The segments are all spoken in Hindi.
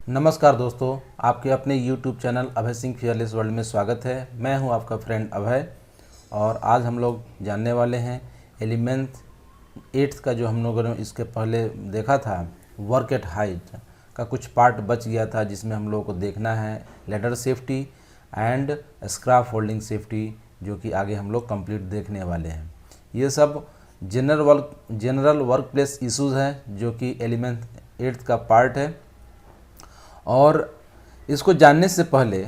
नमस्कार दोस्तों, आपके अपने YouTube channel Abhay Singh fearless world में स्वागत है। मैं हूं आपका फ्रेंड अभय और आज हम लोग जानने वाले हैं एलिमेंथ 8th का जो हम लोगों ने इसके पहले देखा था वर्क एट हाइट का कुछ पार्ट बच गया था, जिसमें हम लोगों को देखना है ladder safety and scrap holding safety, जो कि आगे हम लोग कंप्लीट देखने वाले हैं। ये सब जनरल वर्क प्लेस इशूज़ हैं जो कि एलिमेंथ 8th का पार्ट है। और इसको जानने से पहले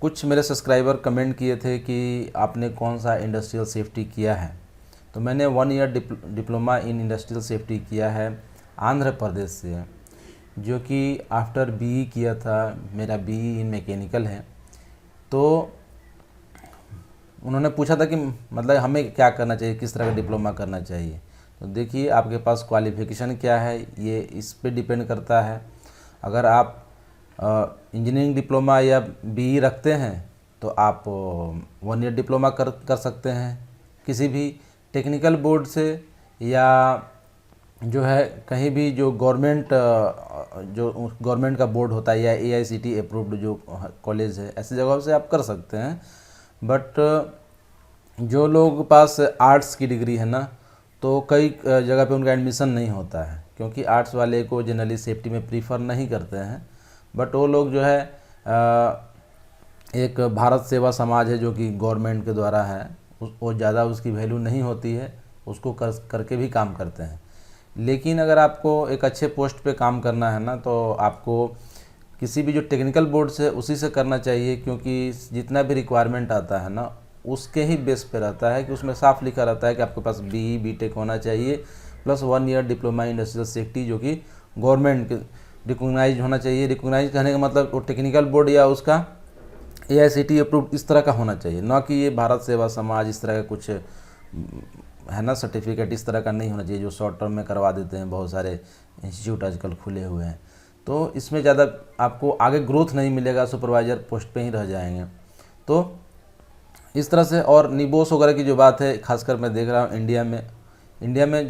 कुछ मेरे सब्सक्राइबर कमेंट किए थे कि आपने कौन सा इंडस्ट्रियल सेफ्टी किया है। तो मैंने 1 year diploma in industrial safety किया है आंध्र प्रदेश से, जो कि आफ्टर बीई किया था। मेरा बीई इन मैकेनिकल है। तो उन्होंने पूछा था कि मतलब हमें क्या करना चाहिए, किस तरह का डिप्लोमा करना चाहिए। तो देखिए, आपके पास क्वालिफ़िकेशन क्या है ये इस पे डिपेंड करता है। अगर आप इंजीनियरिंग डिप्लोमा या बीई रखते हैं तो आप 1 ईयर डिप्लोमा कर सकते हैं किसी भी टेक्निकल बोर्ड से, या जो है कहीं भी जो गवर्नमेंट का बोर्ड होता है, या AICTE अप्रूव्ड जो कॉलेज है, ऐसी जगहों से आप कर सकते हैं। बट जो लोग पास आर्ट्स की डिग्री है ना, तो कई जगह पे उनका एडमिशन नहीं होता है, क्योंकि आर्ट्स वाले को जनरली सेफ्टी में प्रीफर नहीं करते हैं। बट वो लोग जो है एक भारत सेवा समाज है जो कि गवर्नमेंट के द्वारा है, वो ज़्यादा उसकी वैल्यू नहीं होती है, उसको करके भी काम करते हैं। लेकिन अगर आपको एक अच्छे पोस्ट पे काम करना है ना, तो आपको किसी भी जो टेक्निकल बोर्ड से उसी से करना चाहिए, क्योंकि जितना भी रिक्वायरमेंट आता है ना, उसके ही बेस पे रहता है कि उसमें साफ लिखा रहता है कि आपके पास BE BTech होना चाहिए plus 1 year diploma industrial safety, जो कि गवर्नमेंट के रिकॉग्नाइज होना चाहिए। रिकॉग्नाइज कहने का मतलब वो टेक्निकल बोर्ड या उसका AICTE अप्रूव्ड इस तरह का होना चाहिए, ना कि ये भारत सेवा समाज इस तरह का कुछ है ना सर्टिफिकेट इस तरह का नहीं होना चाहिए, जो शॉर्ट टर्म में करवा देते हैं। बहुत सारे इंस्टीट्यूट आजकल खुले हुए हैं, तो इसमें ज़्यादा आपको आगे ग्रोथ नहीं मिलेगा, सुपरवाइज़र पोस्ट पे ही रह जाएंगे। तो इस तरह से, और निबोस वगैरह की जो बात है, खासकर मैं देख रहा हूँ इंडिया में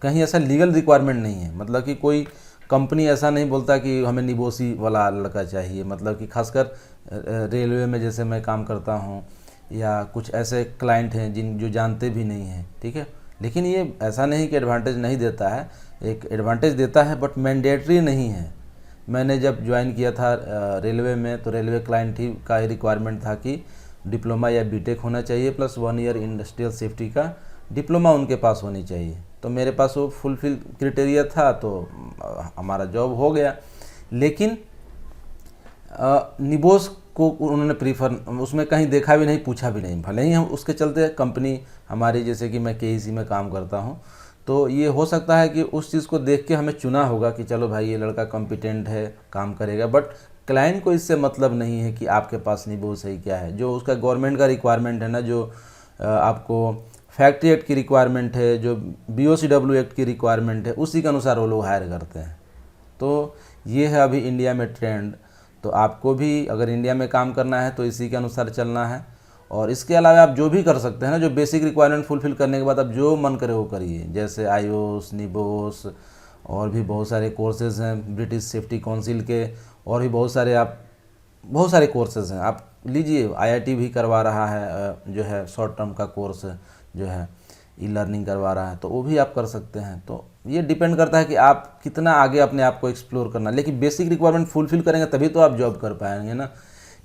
कहीं ऐसा लीगल रिक्वायरमेंट नहीं है। मतलब कि कोई कंपनी ऐसा नहीं बोलता कि हमें निबोसी वाला लड़का चाहिए। मतलब कि खासकर रेलवे में जैसे मैं काम करता हूँ, या कुछ ऐसे क्लाइंट हैं जो जानते भी नहीं हैं, ठीक है। लेकिन ये ऐसा नहीं कि एडवांटेज नहीं देता है, एक एडवांटेज देता है, बट मैंडेटरी नहीं है। मैंने जब ज्वाइन किया था रेलवे में, तो रेलवे क्लाइंट ही का रिक्वायरमेंट था कि डिप्लोमा या BTech होना चाहिए प्लस 1 ईयर इंडस्ट्रियल सेफ्टी का डिप्लोमा उनके पास होनी चाहिए। तो मेरे पास वो फुलफिल क्राइटेरिया था, तो हमारा जॉब हो गया। लेकिन निबोस को उन्होंने प्रीफर उसमें कहीं देखा भी नहीं, पूछा भी नहीं। भले ही हम उसके चलते कंपनी हमारी, जैसे कि मैं KEC में काम करता हूँ, तो ये हो सकता है कि उस चीज़ को देख के हमें चुना होगा कि चलो भाई ये लड़का कॉम्पिटेंट है, काम करेगा। बट क्लाइंट को इससे मतलब नहीं है कि आपके पास निबोस है क्या है। जो उसका गवर्नमेंट का रिक्वायरमेंट है ना, जो आपको फैक्ट्री एक्ट की रिक्वायरमेंट है, जो BOCW एक्ट की रिक्वायरमेंट है, उसी के अनुसार वो लोग हायर करते हैं। तो ये है अभी इंडिया में ट्रेंड। तो आपको भी अगर इंडिया में काम करना है तो इसी के अनुसार चलना है। और इसके अलावा आप जो भी कर सकते हैं ना, जो बेसिक रिक्वायरमेंट फुलफिल करने के बाद आप जो मन करे वो करिए, जैसे IOS, निबोस, और भी बहुत सारे कोर्सेज़ हैं ब्रिटिश सेफ्टी काउंसिल के, और भी बहुत सारे कोर्सेज़ हैं, आप लीजिए। IIT भी करवा रहा है, जो है शॉर्ट टर्म का कोर्स जो है E-लर्निंग करवा रहा है, तो वो भी आप कर सकते हैं। तो ये डिपेंड करता है कि आप कितना आगे अपने आप को एक्सप्लोर करना। लेकिन बेसिक रिक्वायरमेंट फुलफिल करेंगे तभी तो आप जॉब कर पाएंगे ना।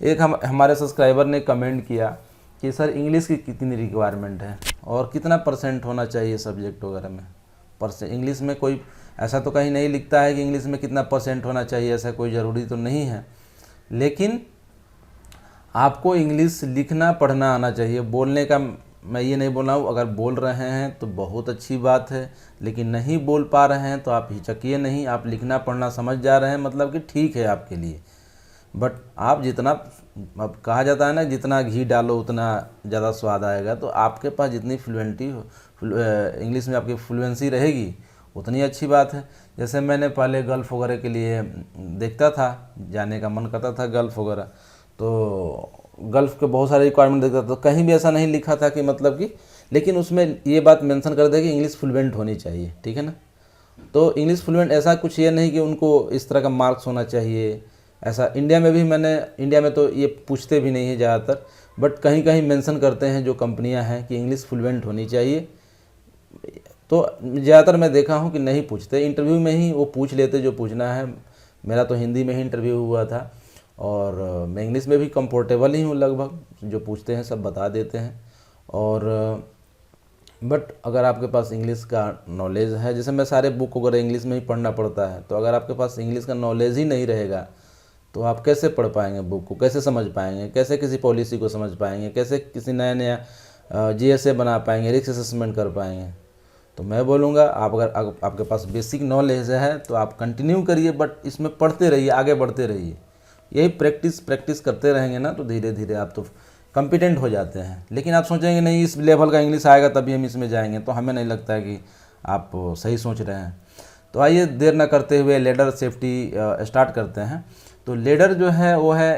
एक हमारे सब्सक्राइबर ने कमेंट किया कि सर इंग्लिश की कितनी रिक्वायरमेंट है और कितना % होना चाहिए सब्जेक्ट वगैरह में। इंग्लिश में कोई ऐसा तो कहीं नहीं लिखता है कि इंग्लिश में कितना % होना चाहिए, ऐसा कोई ज़रूरी तो नहीं है। लेकिन आपको इंग्लिश लिखना पढ़ना आना चाहिए। बोलने का मैं ये नहीं बोल रहा हूँ, अगर बोल रहे हैं तो बहुत अच्छी बात है, लेकिन नहीं बोल पा रहे हैं तो आप हिचकिए नहीं। आप लिखना पढ़ना समझ जा रहे हैं, मतलब कि ठीक है आपके लिए। बट आप जितना, अब कहा जाता है ना, जितना घी डालो उतना ज़्यादा स्वाद आएगा। तो आपके पास जितनी फ्लुएंटी इंग्लिश में आपकी फ्लुएंसी रहेगी उतनी अच्छी बात है। जैसे मैंने पहले गल्फ़ वगैरह के लिए देखता था, जाने का मन करता था गल्फ़ वगैरह, तो गल्फ़ के बहुत सारे रिक्वायरमेंट देखता था, तो कहीं भी ऐसा नहीं लिखा था कि मतलब कि, लेकिन उसमें ये बात मेंशन कर दे कि इंग्लिश फ्लुएंट होनी चाहिए, ठीक है ना। तो इंग्लिश फ्लुएंट ऐसा कुछ ये नहीं कि उनको इस तरह का मार्क्स होना चाहिए। ऐसा इंडिया में भी इंडिया में तो ये पूछते भी नहीं है ज़्यादातर, बट कहीं कहीं मेंशन करते हैं जो कंपनियां हैं कि इंग्लिश फ्लुएंट होनी चाहिए। तो ज़्यादातर मैं देखा हूँ कि नहीं पूछते, इंटरव्यू में ही वो पूछ लेते जो पूछना है। मेरा तो हिंदी में ही इंटरव्यू हुआ था और मैं इंग्लिश में भी कंफर्टेबल ही हूँ लगभग, जो पूछते हैं सब बता देते हैं। और बट अगर आपके पास इंग्लिश का नॉलेज है, जैसे मैं सारे बुक वगैरह इंग्लिश में ही पढ़ना पड़ता है, तो अगर आपके पास इंग्लिश का नॉलेज ही नहीं रहेगा तो आप कैसे पढ़ पाएंगे बुक को, कैसे समझ पाएंगे, कैसे किसी पॉलिसी को समझ पाएंगे, कैसे किसी नया जीएसए बना पाएंगे, रिस्क असेसमेंट कर पाएंगे। तो मैं बोलूँगा आप अगर आपके पास बेसिक नॉलेज है तो आप कंटिन्यू करिए, बट इसमें पढ़ते रहिए, आगे बढ़ते रहिए। यही प्रैक्टिस करते रहेंगे ना तो धीरे धीरे आप तो कॉम्पिटेंट हो जाते हैं। लेकिन आप सोचेंगे नहीं इस लेवल का इंग्लिश आएगा तभी हम इसमें जाएंगे, तो हमें नहीं लगता है कि आप सही सोच रहे हैं। तो आइए देर न करते हुए लेडर सेफ्टी स्टार्ट करते हैं। तो लेडर जो है वो है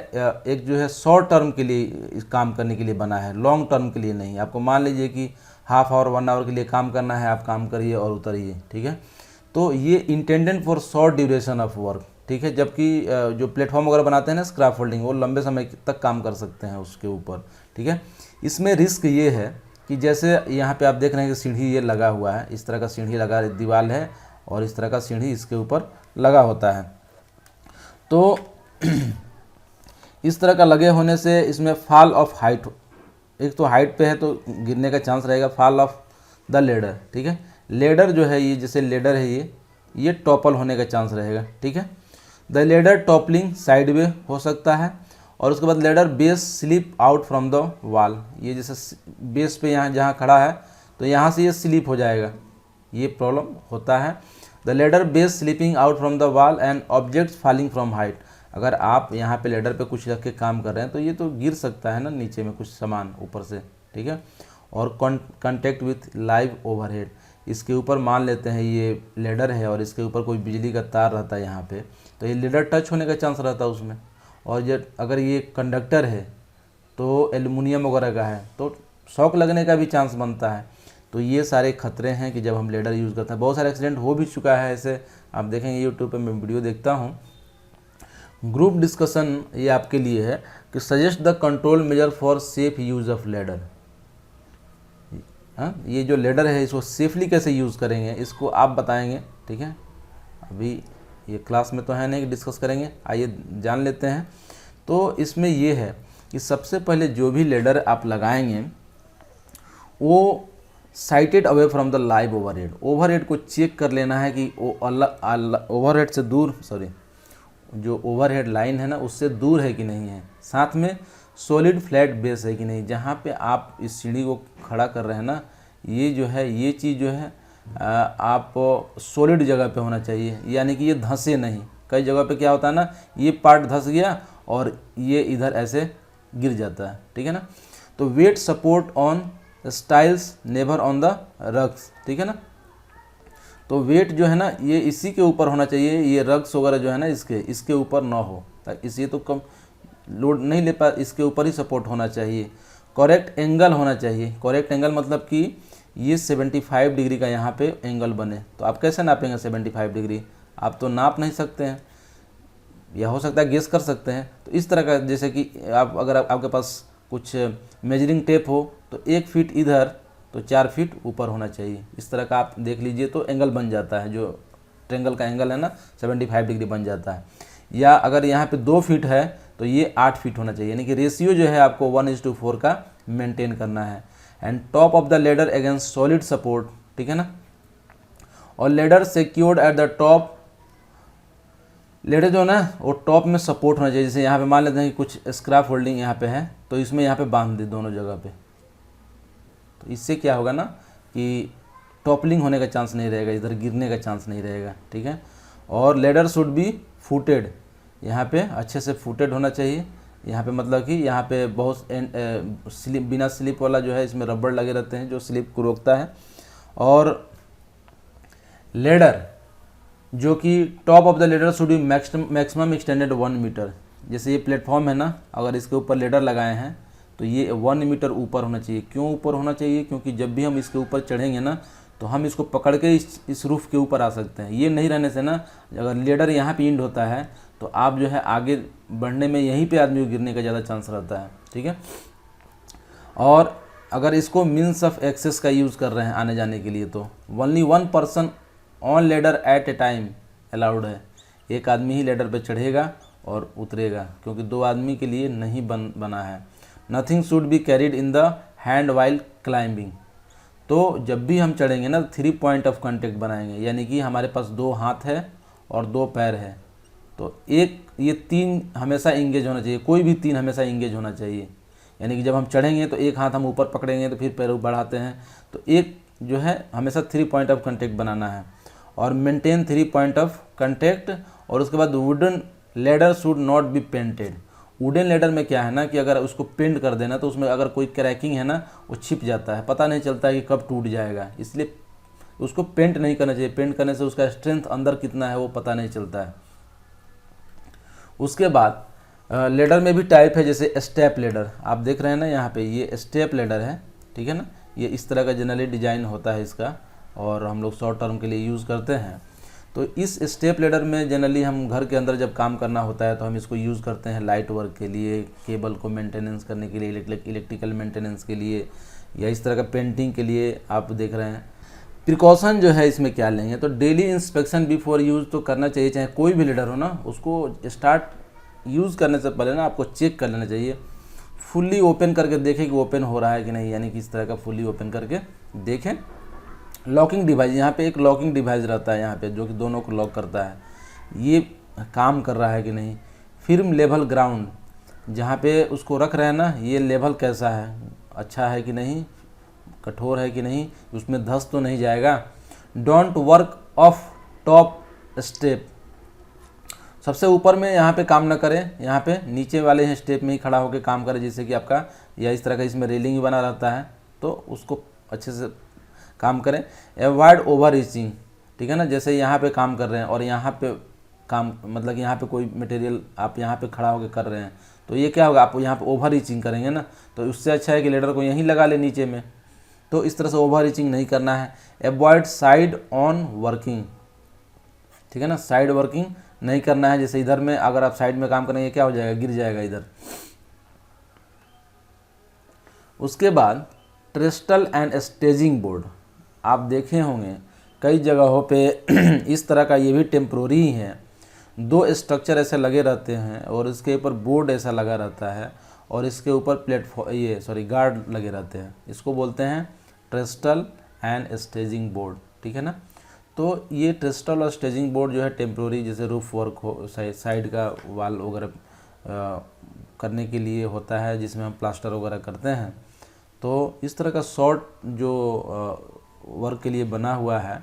एक जो है शॉर्ट टर्म के लिए काम करने के लिए बना है, लॉन्ग टर्म के लिए नहीं। आपको मान लीजिए कि हाफ आवर 1 आवर के लिए काम करना है, आप काम करिए और उतरिए, ठीक है। तो ये intended for short duration of work, ठीक है। जबकि जो प्लेटफॉर्म वगैरह बनाते हैं ना स्क्रैप फोल्डिंग, वो लंबे समय तक काम कर सकते हैं उसके ऊपर, ठीक है। इसमें रिस्क ये है कि जैसे यहाँ पे आप देख रहे हैं कि सीढ़ी ये लगा हुआ है, इस तरह का सीढ़ी लगा दीवार है और इस तरह का सीढ़ी इसके ऊपर लगा होता है। तो इस तरह का लगे होने से इसमें फॉल ऑफ हाइट, एक तो हाइट पे है तो गिरने का चांस रहेगा, फॉल ऑफ द लेडर, ठीक है। लेडर जो है ये जैसे लेडर है ये टॉपल होने का चांस रहेगा, ठीक है। The ladder toppling side way हो सकता है। और उसके बाद ladder base slip out from the wall, ये जैसे बेस पे यहाँ जहाँ खड़ा है तो यहाँ से ये स्लिप हो जाएगा, ये प्रॉब्लम होता है। The ladder base slipping out from the wall and objects falling from height, अगर आप यहाँ पे लेडर पे कुछ रख के काम कर रहे हैं तो ये तो गिर सकता है ना नीचे में कुछ सामान ऊपर से, ठीक है। और कॉन्टेक्ट विथ लाइव ओवरहेड, इसके ऊपर मान लेते हैं ये लेडर है और इसके ऊपर कोई बिजली का तार रहता है यहाँ पे, तो ये लेडर टच होने का चांस रहता है उसमें। और जब अगर ये कंडक्टर है तो एल्युमिनियम वगैरह का है तो शॉक लगने का भी चांस बनता है। तो ये सारे खतरे हैं कि जब हम लेडर यूज़ करते हैं। बहुत सारे एक्सीडेंट हो भी चुका है ऐसे, आप देखेंगे यूट्यूब पे मैं वीडियो देखता हूँ। ग्रुप डिस्कशन ये आपके लिए है कि suggest the control measure for safe use of ladder. हाँ, ये जो लेडर है इसको सेफली कैसे यूज़ करेंगे इसको आप बताएंगे, ठीक है। अभी ये क्लास में तो है नहीं कि डिस्कस करेंगे, आइए जान लेते हैं। तो इसमें ये है कि सबसे पहले जो भी लेडर आप लगाएंगे वो sited away from the live overhead, overhead को चेक कर लेना है कि वो ओवरहेड से दूर, जो ओवरहेड लाइन है ना उससे दूर है कि नहीं है। साथ में सॉलिड फ्लैट बेस है कि नहीं, जहाँ पे आप इस सीढ़ी को खड़ा कर रहे हैं ना, ये जो है ये चीज़ जो है आप सॉलिड जगह पे होना चाहिए, यानी कि ये धंसे नहीं। कई जगह पे क्या होता है ना, ये पार्ट धंस गया और ये इधर ऐसे गिर जाता है, ठीक है ना। तो weight support on stiles never on the rungs, ठीक है ना। तो वेट जो है ना ये इसी के ऊपर होना चाहिए, ये रग्स वगैरह जो है ना इसके ऊपर ना हो, इस ये तो कम लोड नहीं ले पा, इसके ऊपर ही सपोर्ट होना चाहिए। करेक्ट एंगल होना चाहिए, करेक्ट एंगल मतलब कि ये 75 डिग्री का यहाँ पे एंगल बने। तो आप कैसे नापेंगे 75 डिग्री, आप तो नाप नहीं सकते हैं, या हो सकता है गेस कर सकते हैं। तो इस तरह का, जैसे कि आप अगर आपके पास कुछ मेजरिंग टेप हो तो 1 फीट इधर तो 4 फीट ऊपर होना चाहिए, इस तरह का आप देख लीजिए तो एंगल बन जाता है, जो ट्रेंगल का एंगल है ना 75 डिग्री बन जाता है। या अगर यहाँ पे 2 फीट है तो ये 8 फीट होना चाहिए, यानी कि रेशियो जो है आपको 1:4 का मेंटेन करना है। And top of the ladder against solid support, ठीक है ना। और ladder secured at the top, ladder जो है ना वो टॉप में सपोर्ट होना चाहिए। जैसे यहाँ पे मान लेते हैं कि कुछ स्क्रैप होल्डिंग यहाँ पे है तो इसमें यहाँ पे बांध दे दोनों जगह पे, तो इससे क्या होगा ना कि टॉपलिंग होने का चांस नहीं रहेगा, इधर गिरने का चांस नहीं रहेगा, ठीक है। और लेडर शुड बी फुटेड, यहाँ पे अच्छे से फुटेड होना चाहिए। यहाँ पे मतलब कि यहाँ पे बहुत स्लिप, बिना स्लिप वाला जो है इसमें रबड़ लगे रहते हैं जो स्लिप को रोकता है। और लेडर जो कि top of the ladder should be maximum extended 1 metre. जैसे ये प्लेटफॉर्म है ना, अगर इसके ऊपर लेडर लगाए हैं तो ये 1 मीटर ऊपर होना चाहिए। क्यों ऊपर होना चाहिए, क्योंकि जब भी हम इसके ऊपर चढ़ेंगे ना तो हम इसको पकड़ के इस रूफ के ऊपर आ सकते हैं। ये नहीं रहने से ना, अगर लेडर यहाँ पे इंड होता है तो आप जो है आगे बढ़ने में यहीं पे आदमी को गिरने का ज़्यादा चांस रहता है, ठीक है। और अगर इसको मीन्स ऑफ एक्सेस का यूज़ कर रहे हैं आने जाने के लिए तो only 1 person on ladder at a time allowed है। एक आदमी ही लेडर पे चढ़ेगा और उतरेगा, क्योंकि 2 आदमी के लिए नहीं बना है। Nothing should be carried in the hand while climbing. तो जब भी हम चढ़ेंगे ना 3 पॉइंट ऑफ कांटेक्ट बनाएंगे, यानी कि हमारे पास 2 हाथ है और 2 पैर है, तो ये 3 हमेशा इंगेज होना चाहिए, कोई भी 3 हमेशा इंगेज होना चाहिए। यानी कि जब हम चढ़ेंगे तो एक हाथ हम ऊपर पकड़ेंगे तो फिर पैर बढ़ाते हैं, तो एक जो है हमेशा 3 पॉइंट ऑफ कांटेक्ट बनाना है और मेंटेन 3 पॉइंट ऑफ कांटेक्ट। और उसके बाद wooden ladder should not be painted. Wooden ladder में क्या है ना कि अगर उसको पेंट कर देना तो उसमें अगर कोई क्रैकिंग है ना वो छिप जाता है, पता नहीं चलता है कि कब टूट जाएगा, इसलिए उसको पेंट नहीं करना चाहिए। पेंट करने से उसका स्ट्रेंथ अंदर कितना है वो पता नहीं चलता है। उसके बाद लेडर में भी टाइप है, जैसे स्टेप लेडर आप देख रहे हैं ना, यहाँ पे ये स्टेप लेडर है, ठीक है ना। ये इस तरह का जनरली डिजाइन होता है इसका, और हम लोग शॉर्ट टर्म के लिए यूज़ करते हैं। तो इस स्टेप लेडर में जनरली हम घर के अंदर जब काम करना होता है तो हम इसको यूज़ करते हैं लाइट वर्क के लिए, केबल को मेंटेनेंस करने के लिए, इलेक्ट्रिकल मेंटेनेंस के लिए, या इस तरह का पेंटिंग के लिए आप देख रहे हैं। प्रिकॉशन जो है इसमें क्या लेंगे, तो डेली इंस्पेक्शन बिफोर यूज़ तो करना चाहिए, चाहे कोई भी लीडर हो ना, उसको स्टार्ट यूज़ करने से पहले ना आपको चेक कर लेना चाहिए, फुल्ली ओपन करके देखें कि ओपन हो रहा है कि नहीं, यानी कि इस तरह का फुल्ली ओपन करके देखें। लॉकिंग डिवाइस, यहाँ पे एक लॉकिंग डिवाइस रहता है यहाँ पे जो कि दोनों को लॉक करता है, ये काम कर रहा है कि नहीं। फिर लेवल ग्राउंड, जहाँ पे उसको रख रहे हैं ना, ये लेवल कैसा है, अच्छा है कि नहीं, कठोर है कि नहीं, उसमें धंस तो नहीं जाएगा। Don't work of top step, सबसे ऊपर में यहाँ पे काम ना करें, यहाँ पे नीचे वाले हैं स्टेप में ही खड़ा होकर काम करें, जिससे कि आपका या इस तरह का इसमें रेलिंग भी बना रहता है, तो उसको अच्छे से काम करें। अवॉइड ओवर रीचिंग, ठीक है ना, जैसे यहाँ पे काम कर रहे हैं और यहाँ पे काम, मतलब कि यहाँ पे कोई मटेरियल आप यहाँ पे खड़ा होकर कर रहे हैं, तो ये क्या होगा, आप यहाँ पे ओवर रीचिंग करेंगे ना, तो उससे अच्छा है कि लेडर को यहीं लगा ले नीचे में। तो इस तरह से ओवर रीचिंग नहीं करना है। अवॉइड साइड ऑन वर्किंग, ठीक है ना, साइड वर्किंग नहीं करना है, जैसे इधर में अगर आप साइड में काम करेंगे क्या हो जाएगा, गिर जाएगा इधर। उसके बाद ट्रेस्टल एंड स्टेजिंग बोर्ड, आप देखे होंगे कई जगहों पे इस तरह का, ये भी टेम्प्रोरी ही है, 2 स्ट्रक्चर ऐसे लगे रहते हैं और इसके ऊपर बोर्ड ऐसा लगा रहता है और इसके ऊपर गार्ड लगे रहते हैं, इसको बोलते हैं ट्रेस्टल एंड स्टेजिंग बोर्ड, ठीक है ना। तो ये ट्रेस्टल और स्टेजिंग बोर्ड जो है टेम्प्रोरी, जैसे रूफ वर्क हो, साइड का वाल वगैरह करने के लिए होता है, जिसमें हम प्लास्टर वगैरह करते हैं। तो इस तरह का शॉर्ट जो वर्क के लिए बना हुआ है,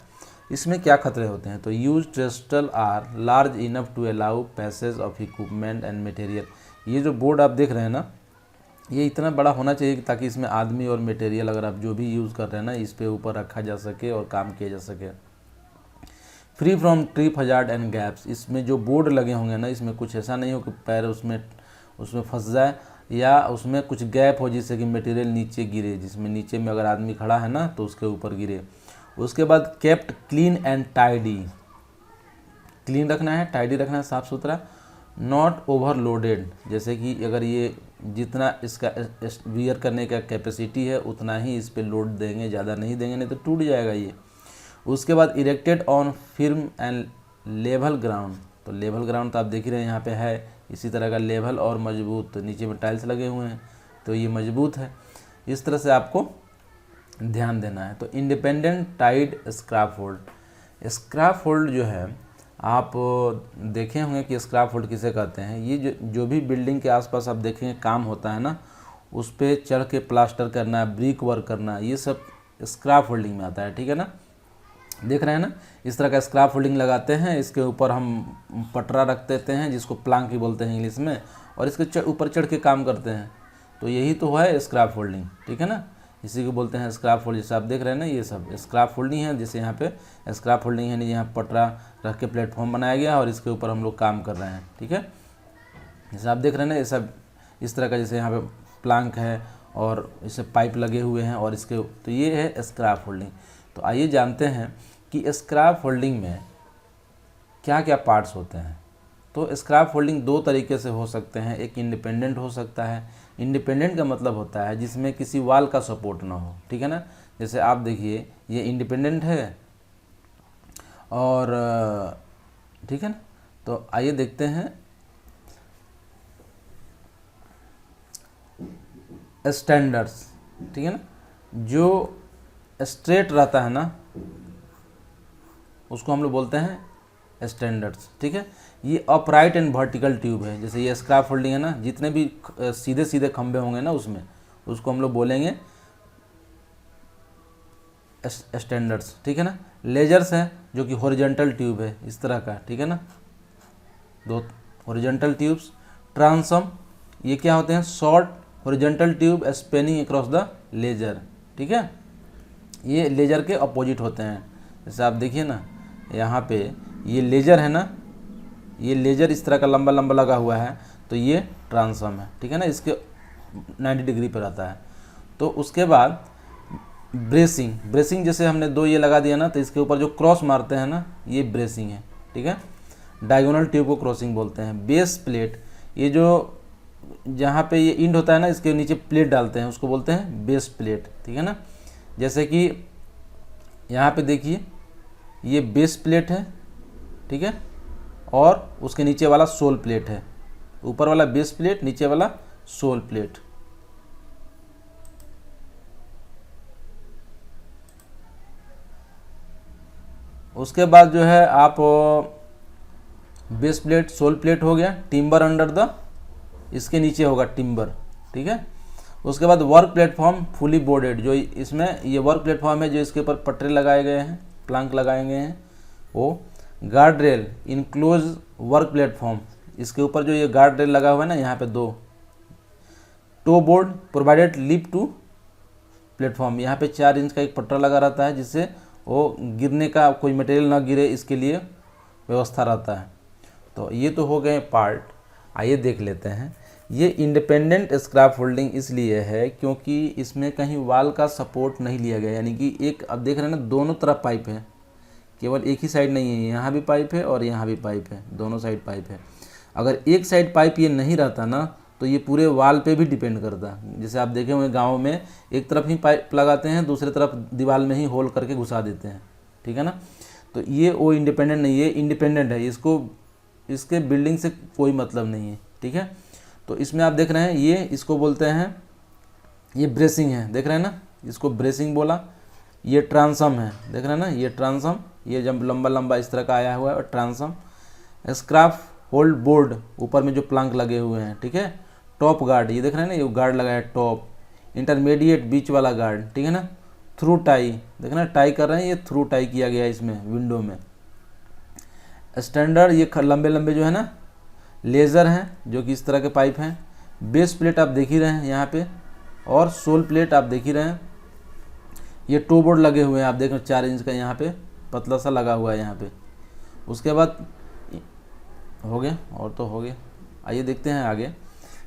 इसमें क्या खतरे होते हैं, तो use trestle are large enough to allow passage of equipment and material. ये जो बोर्ड आप देख रहे हैं ना, ये इतना बड़ा होना चाहिए ताकि इसमें आदमी और मटेरियल अगर आप जो भी यूज़ कर रहे हैं ना, इस पे ऊपर रखा जा सके और काम किया जा सके। Free from trip hazard and gaps, इसमें जो बोर्ड लगे होंगे ना, इसमें कुछ ऐसा नहीं हो कि पैर उसमें फंस जाए या उसमें कुछ गैप हो जिससे कि मटेरियल नीचे गिरे, जिसमें नीचे में अगर आदमी खड़ा है ना तो उसके ऊपर गिरे। उसके बाद kept clean and tidy, clean रखना है, टाइडी रखना है, साफ़ सुथरा। नॉट ओवरलोडेड, जैसे कि अगर ये जितना इसका वियर करने का कैपेसिटी है उतना ही इस पे लोड देंगे, ज़्यादा नहीं देंगे, नहीं तो टूट जाएगा ये। उसके बाद erected on firm and level ground, तो लेवल ग्राउंड तो आप देख ही रहे हैं यहाँ पे है, इसी तरह का लेवल और मजबूत, तो नीचे में टाइल्स लगे हुए हैं तो ये मजबूत है, इस तरह से आपको ध्यान देना है। तो इंडिपेंडेंट टाइड स्क्रैफोल्ड जो है, आप देखे होंगे कि स्क्रैफोल्ड किसे कहते हैं। ये जो भी बिल्डिंग के आसपास आप देखेंगे काम होता है ना, उस पर चढ़ के प्लास्टर करना, ब्रिक वर्क करना, ये सब स्क्रैफोल्डिंग में आता है, ठीक है ना। देख रहे हैं ना, इस तरह का स्क्रैफोल्डिंग लगाते हैं, इसके ऊपर हम पटरा रख देते हैं जिसको प्लांक ही बोलते हैं इंग्लिश में, और इसके ऊपर चढ़ के काम करते हैं, तो यही तो है स्क्रैफोल्डिंग, ठीक है ना, इसी को बोलते हैं स्क्रैफोल्ड। जैसे आप देख रहे हैं ना, ये सब स्क्रैफोल्डिंग है, जैसे यहाँ पे स्क्रैफोल्डिंग है, यहाँ पटरा रख के प्लेटफॉर्म बनाया गया और इसके ऊपर हम लोग काम कर रहे हैं, ठीक है। जैसे आप देख रहे हैं ना, ये सब इस तरह का, जैसे यहाँ पे प्लांक है और इससे पाइप लगे हुए हैं और इसके, तो ये है स्क्रैफोल्डिंग। तो आइए जानते हैं कि स्क्रैप फोल्डिंग में क्या क्या पार्ट्स होते हैं। तो स्क्रैप फोल्डिंग दो तरीके से हो सकते हैं, एक इंडिपेंडेंट हो सकता है। इंडिपेंडेंट का मतलब होता है जिसमें किसी वाल का सपोर्ट ना हो, ठीक है ना। जैसे आप देखिए ये इंडिपेंडेंट है और ठीक है ना। तो आइए देखते हैं स्टैंडर्ड्स, ठीक है ना। जो स्ट्रेट रहता है ना उसको हम लोग बोलते हैं स्टैंडर्ड्स, ठीक है। ये अपराइट एंड वर्टिकल ट्यूब है, जैसे ये स्क्रैप फोल्डिंग है ना, जितने भी सीधे सीधे खंभे होंगे ना उसमें, उसको हम लोग बोलेंगे स्टैंडर्ड्स, ठीक है ना। लेजर्स है जो कि हॉरिजॉन्टल ट्यूब है इस तरह का, ठीक है ना, दो हॉरिजॉन्टल ट्यूब्स। ट्रांसम, ये क्या होते हैं, short horizontal tube spanning across the ledger, ठीक है। ये लेजर के अपोजिट होते हैं। जैसे आप देखिए ना यहाँ पे ये लेजर है ना, ये लेजर इस तरह का लंबा लंबा लगा हुआ है, तो ये ट्रांसम है, ठीक है ना, इसके 90 डिग्री पर आता है। तो उसके बाद ब्रेसिंग, ब्रेसिंग जैसे हमने दो ये लगा दिया ना, तो इसके ऊपर जो क्रॉस मारते हैं ना, ये ब्रेसिंग है, ठीक है। डायगोनल ट्यूब को क्रॉसिंग बोलते हैं। बेस प्लेट, ये जो जहाँ पे ये इंड होता है ना, इसके नीचे प्लेट डालते हैं, उसको बोलते हैं बेस प्लेट, ठीक है ना। जैसे कि यहाँ पे देखिए ये बेस प्लेट है, ठीक है, और उसके नीचे वाला सोल प्लेट है। ऊपर वाला बेस प्लेट, नीचे वाला सोल प्लेट। उसके बाद जो है आप बेस प्लेट सोल प्लेट हो गया, टिम्बर अंडर द, इसके नीचे होगा टिम्बर, ठीक है। उसके बाद वर्क प्लेटफॉर्म फुली बोर्डेड, जो इसमें ये वर्क प्लेटफॉर्म है जो इसके ऊपर पटरे लगाए गए हैं, प्लांक लगाए गए हैं, वो guard rail enclose work platform, इसके ऊपर जो ये गार्ड रेल लगा हुआ है ना, यहाँ पे दो। Toe board provided lip to platform, यहाँ पे 4 इंच का एक पटरा लगा रहता है जिससे वो गिरने का कोई मटेरियल ना गिरे, इसके लिए व्यवस्था रहता है। तो ये तो हो गए पार्ट। आइए देख लेते हैं। ये इंडिपेंडेंट स्क्रैप फोल्डिंग इसलिए है क्योंकि इसमें कहीं वाल का सपोर्ट नहीं लिया गया, यानी कि एक, अब देख रहे हैं ना, दोनों तरफ पाइप है, केवल एक ही साइड नहीं है, यहाँ भी पाइप है और यहाँ भी पाइप है, दोनों साइड पाइप है। अगर एक साइड पाइप ये नहीं रहता ना तो ये पूरे वाल पे भी डिपेंड करता। जैसे आप देखे हुए गाँव में एक तरफ ही पाइप लगाते हैं, दूसरे तरफ दीवार में ही होल करके घुसा देते हैं, ठीक है ना। तो ये वो इंडिपेंडेंट नहीं है, इंडिपेंडेंट है, इसको इसके बिल्डिंग से कोई मतलब नहीं है, ठीक है। तो इसमें आप देख रहे हैं ये, इसको बोलते हैं, ये ब्रेसिंग है, देख रहे हैं ना, इसको ब्रेसिंग बोला। ये ट्रांसम है, देख रहे हैं ना, ये ट्रांसम, ये जब लंबा लंबा इस तरह का आया हुआ है, और ट्रांसम। स्क्रैप होल्ड बोर्ड, ऊपर में जो प्लांक लगे हुए हैं, ठीक है। टॉप गार्ड, ये देख रहे हैं ना, ये गार्ड लगा है टॉप। इंटरमीडिएट, बीच वाला गार्ड, ठीक है ना। थ्रू टाई, देख रहे हैं टाई कर रहे हैं, ये थ्रू टाई किया गया है इसमें विंडो में। स्टैंडर्ड, ये लंबे लंबे जो है ना लेज़र हैं जो कि इस तरह के पाइप हैं। बेस प्लेट आप देख ही रहे हैं यहाँ पे, और सोल प्लेट आप देख ही रहे हैं। ये टो बोर्ड लगे हुए हैं, आप देख रहे हैं 4 इंच का यहाँ पे पतला सा लगा हुआ है यहाँ पे। उसके बाद हो गए, और तो हो गए। आइए देखते हैं आगे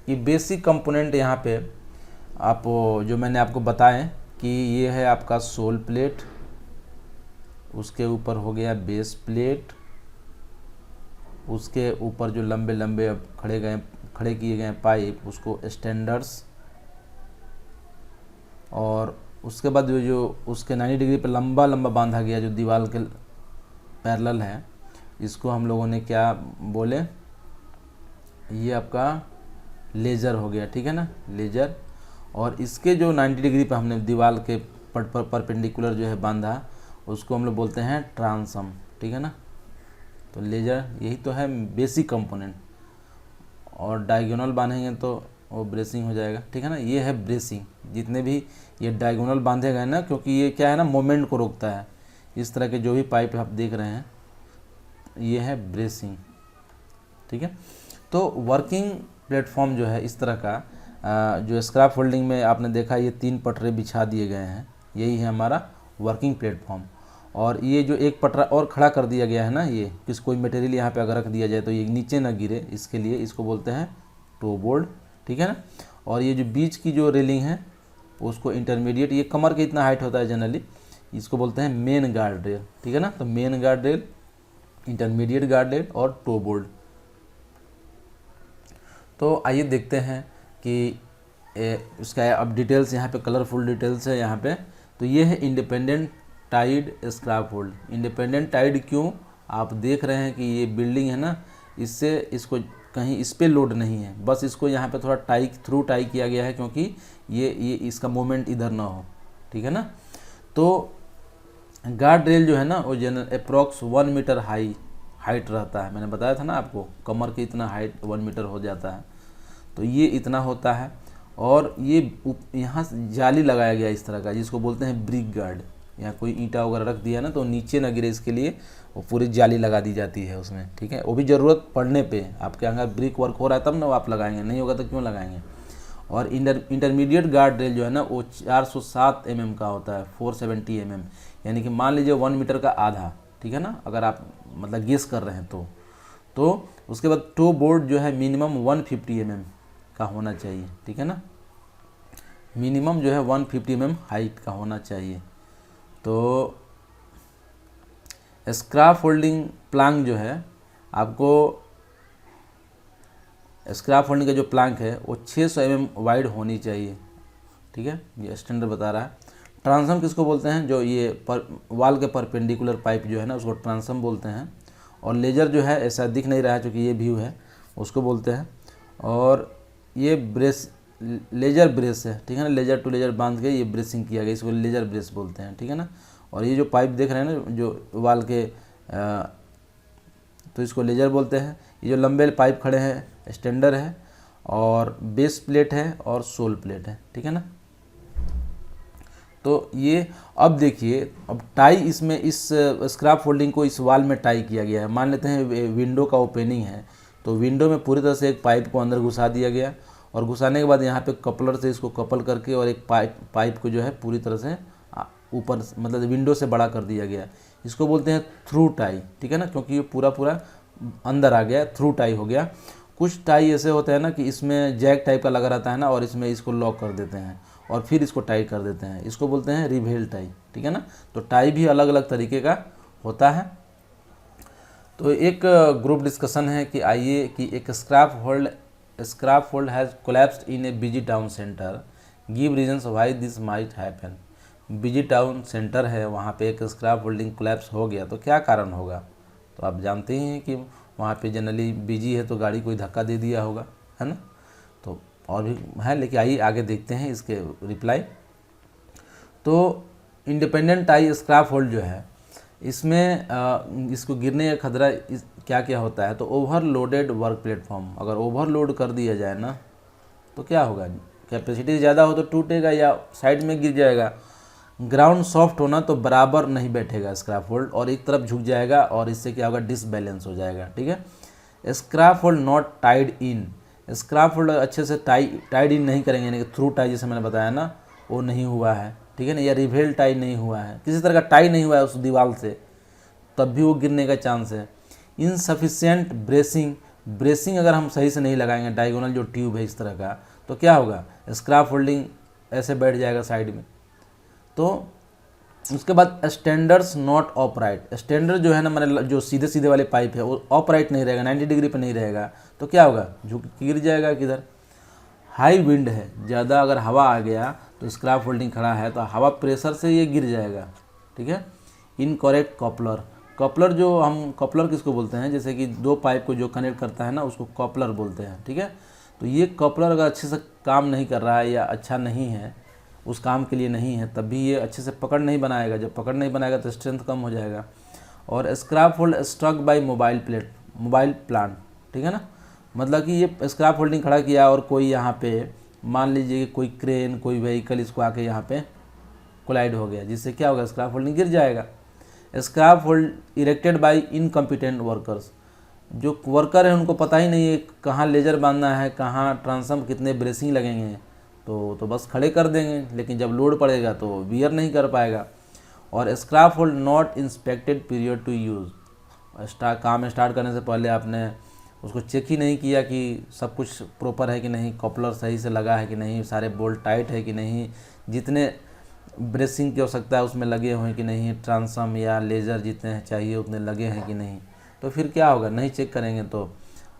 कि बेसिक कंपोनेंट यहाँ पे आप जो मैंने आपको बताएं कि ये है आपका सोल प्लेट, उसके ऊपर हो गया बेस प्लेट, उसके ऊपर जो लंबे लंबे अब खड़े किए गए पाइप, उसको स्टैंडर्ड्स, और उसके बाद जो उसके 90 डिग्री पे लंबा लंबा बांधा गया जो दीवार के पैरेलल है, इसको हम लोगों ने क्या बोले, ये आपका लेजर हो गया, ठीक है ना, लेजर। और इसके जो 90 डिग्री पे हमने दीवार के परपेंडिकुलर जो है बांधा, उसको हम लोग बोलते हैं ट्रांसम, ठीक है ना। तो लेजर यही तो है बेसिक कंपोनेंट, और डायगोनल बांधेंगे तो वो ब्रेसिंग हो जाएगा, ठीक है ना। ये है ब्रेसिंग, जितने भी ये डायगोनल बांधे गए ना, क्योंकि ये क्या है ना, मोमेंट को रोकता है। इस तरह के जो भी पाइप आप देख रहे हैं ये है ब्रेसिंग, ठीक है। तो वर्किंग प्लेटफॉर्म जो है इस तरह का, जो स्क्रैप फोल्डिंग में आपने देखा ये 3 पटरे बिछा दिए गए हैं, यही है हमारा वर्किंग प्लेटफॉर्म। और ये जो एक पटरा और खड़ा कर दिया गया है ना, ये किस कोई मटेरियल यहाँ पे अगर रख दिया जाए तो ये नीचे ना गिरे, इसके लिए इसको बोलते हैं टो बोर्ड, ठीक है ना। और ये जो बीच की जो रेलिंग है उसको इंटरमीडिएट, ये कमर के इतना हाइट होता है जनरली, इसको बोलते हैं मेन गार्ड रेल, ठीक है ना। तो main guard rail, intermediate guard rail और टो बोर्ड। तो आइए देखते हैं कि उसका अब डिटेल्स यहाँ पे कलरफुल डिटेल्स है यहाँ पे। तो ये है independent tied scaffold. Independent tied क्यों, आप देख रहे हैं कि ये बिल्डिंग है ना, इससे इसको कहीं इस पे लोड नहीं है, बस इसको यहाँ पे थोड़ा थ्रू टाई किया गया है, क्योंकि ये इसका मोमेंट इधर ना हो, ठीक है ना। तो गार्ड रेल जो है ना वो जनरल अप्रॉक्स 1 मीटर हाइट रहता है। मैंने बताया था ना आपको, कमर के इतना हाइट 1 मीटर हो जाता है, तो ये इतना होता है। और ये यहाँ जाली लगाया गया इस तरह का, जिसको बोलते हैं ब्रिक गार्ड। यहाँ कोई ईंटा वगैरह रख दिया ना तो नीचे ना गिरे, इसके लिए वो पूरी जाली लगा दी जाती है उसमें, ठीक है। वो भी ज़रूरत पड़ने पे, आपके अगर ब्रिक वर्क हो रहा है तब ना वो आप लगाएंगे, नहीं होगा तो क्यों लगाएंगे। और इंटरमीडिएट गार्ड रेल जो है ना वो 407 mm का होता है, 470 mm, यानी कि मान लीजिए 1 मीटर का आधा, ठीक है ना, अगर आप मतलब गेस कर रहे हैं तो उसके बाद टो बोर्ड जो है मिनिमम 150 mm का होना चाहिए, ठीक है ना। मिनिमम जो है 150 mm हाइट का होना चाहिए। तो स्क्रैप होल्डिंग प्लांक जो है, आपको स्क्रैप होल्डिंग का जो प्लांक है वो 600 mm वाइड होनी चाहिए, ठीक है, ये स्टैंडर्ड बता रहा है। ट्रांसम किसको बोलते हैं, जो ये वाल के परपेंडिकुलर पाइप जो है ना उसको ट्रांसम बोलते हैं। और लेजर जो है, ऐसा दिख नहीं रहा है क्योंकि ये व्यू है, उसको बोलते हैं। और ये ब्रेस, लेजर ब्रेस है, ठीक है ना, लेजर टू लेजर बांध के ये ब्रेसिंग किया गया, इसको लेजर ब्रेस बोलते हैं, ठीक है ना। और ये जो पाइप देख रहे हैं ना जो वाल के, तो इसको लेजर बोलते हैं। ये जो लंबे पाइप खड़े हैं स्टैंडर्ड है, और बेस प्लेट है और सोल प्लेट है, ठीक है ना। तो ये अब देखिए, अब टाई इसमें इस स्क्रैप फोल्डिंग को इस वाल में टाई किया गया है। मान लेते हैं विंडो का ओपनिंग है, तो विंडो में पूरी तरह से एक पाइप को अंदर घुसा दिया गया, और घुसाने के बाद यहाँ पे कपलर से इसको कपल करके और एक पाइप को जो है पूरी तरह से ऊपर, मतलब विंडो से बड़ा कर दिया गया। इसको बोलते हैं थ्रू टाई, ठीक है ना, क्योंकि ये पूरा अंदर आ गया, थ्रू टाई हो गया। कुछ टाई ऐसे होते हैं ना कि इसमें जैक टाइप का लगा रहता है ना, और इसमें इसको लॉक कर देते हैं और फिर इसको टाई कर देते हैं, इसको बोलते हैं रिवेल टाई, ठीक है ना। तो टाई भी अलग अलग तरीके का होता है। तो एक ग्रुप डिस्कशन है कि आइए कि एक scaffold has collapsed in a busy town centre, give reasons why this might happen. Busy town centre है, वहाँ पे एक स्क्रैप होल्डिंग कोलैप्स हो गया, तो क्या कारण होगा। तो आप जानते ही हैं कि वहाँ पे जनरली बिजी है तो गाड़ी कोई धक्का दे दिया होगा, है ना। तो और भी है, लेकिन आइए आगे देखते हैं इसके रिप्लाई। तो इंडिपेंडेंट टाई स्क्रैप होल्ड जो है, इसमें इसको गिरने का खतरा क्या क्या होता है। तो ओवरलोडेड वर्क प्लेटफॉर्म, अगर ओवरलोड कर दिया जाए ना तो क्या होगा, कैपेसिटी ज़्यादा हो तो टूटेगा या साइड में गिर जाएगा। ग्राउंड सॉफ्ट होना तो बराबर नहीं बैठेगा स्क्रैप होल्ड, और एक तरफ झुक जाएगा, और इससे क्या होगा, डिसबैलेंस हो जाएगा, ठीक है। Scrap hold not tied in, scrap hold अच्छे से टाइड इन नहीं करेंगे, यानी कि थ्रू टाई जैसे मैंने बताया ना वो नहीं हुआ है, ठीक है ना, या रिवेल टाई नहीं हुआ है, किसी तरह का टाई नहीं हुआ है उस दीवार से, तब भी वो गिरने का चांस है। इनसफिशिएंट ब्रेसिंग अगर हम सही से नहीं लगाएंगे, डायगोनल जो ट्यूब है इस तरह का, तो क्या होगा, स्क्रैप होल्डिंग ऐसे बैठ जाएगा साइड में। तो उसके बाद स्टैंडर्ड्स नॉट ऑपराइट, स्टैंडर्ड जो है ना, मैंने जो सीधे सीधे वाले पाइप है वो ऑपराइट नहीं रहेगा, 90 डिग्री पे नहीं रहेगा, तो क्या होगा, झुक गिर जाएगा किधर। हाई विंड है, ज़्यादा अगर हवा आ गया तो स्क्रैप होल्डिंग खड़ा है तो हवा प्रेशर से ये गिर जाएगा, ठीक है। इनकरेक्ट कपलर जो हम कपलर किसको बोलते हैं, जैसे कि दो पाइप को जो कनेक्ट करता है ना उसको कपलर बोलते हैं, ठीक है। तो ये कपलर अगर अच्छे से काम नहीं कर रहा है या अच्छा नहीं है, उस काम के लिए नहीं है, तब भी ये अच्छे से पकड़ नहीं बनाएगा, जब पकड़ नहीं बनाएगा तो स्ट्रेंथ कम हो जाएगा। और scaffold struck by mobile plant, ठीक है ना, मतलब कि ये स्क्रैप होल्डिंग खड़ा किया और कोई यहाँ पे मान लीजिए कि कोई क्रेन कोई व्हीकल इसको आके यहाँ पे कोलाइड हो गया, जिससे क्या होगा, स्क्रैप होल्डिंग गिर जाएगा। Scaffold erected by incompetent workers, जो वर्कर है उनको पता ही नहीं है कहाँ लेजर बांधना है, कहाँ ट्रांसम, कितने ब्रेसिंग लगेंगे, तो बस खड़े कर देंगे, लेकिन जब लोड पड़ेगा तो वियर नहीं कर पाएगा। और scaffold not inspected period to use, काम स्टार्ट करने से पहले आपने उसको चेक ही नहीं किया कि सब कुछ प्रॉपर है कि नहीं, कपलर सही से लगा है कि नहीं, सारे बोल्ट टाइट है कि नहीं, जितने ब्रेसिंग की आवश्यकता है उसमें लगे हुए हैं कि नहीं, ट्रांसम या लेज़र जितने हैं चाहिए उतने लगे हैं कि नहीं, तो फिर क्या होगा, नहीं चेक करेंगे तो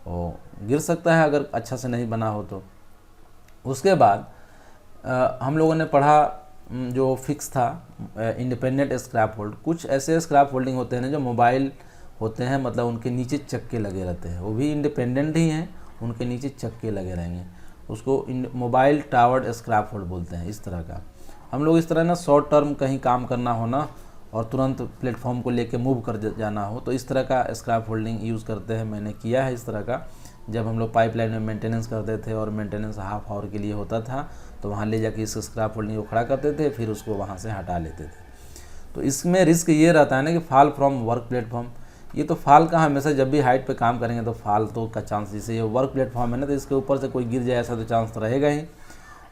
वो गिर सकता है अगर अच्छा से नहीं बना हो तो। उसके बाद हम लोगों ने पढ़ा जो फिक्स था इंडिपेंडेंट स्क्रैप होल्ड। कुछ ऐसे स्क्रैप होल्डिंग होते हैं जो मोबाइल होते हैं, मतलब उनके नीचे चक्के लगे रहते हैं, वो भी इंडिपेंडेंट ही हैं, उनके नीचे चक्के लगे रहेंगे, उसको मोबाइल टावर्ड स्क्रैप होल्ड बोलते हैं। इस तरह का हम लोग इस तरह ना शॉर्ट टर्म कहीं काम करना हो ना और तुरंत प्लेटफॉर्म को लेके मूव कर जाना हो तो इस तरह का स्क्रैप होल्डिंग यूज़ करते हैं। मैंने किया है इस तरह का, जब हम लोग पाइपलाइन में मेंटेनेंस करते थे और मेंटेनेंस हाफ आवर के लिए होता था तो वहाँ ले जाके इस स्क्रैप होल्डिंग को खड़ा करते थे, फिर उसको वहाँ से हटा लेते थे। तो इसमें रिस्क ये रहता है ना कि फॉल फ्रॉम वर्क प्लेटफॉर्म। ये तो फॉल का हमेशा जब भी हाइट पे काम करेंगे तो फॉल तो का चांस, जैसे ये वर्क प्लेटफॉर्म है ना तो इसके ऊपर से कोई गिर जाए ऐसा तो चांस तो रहेगा ही।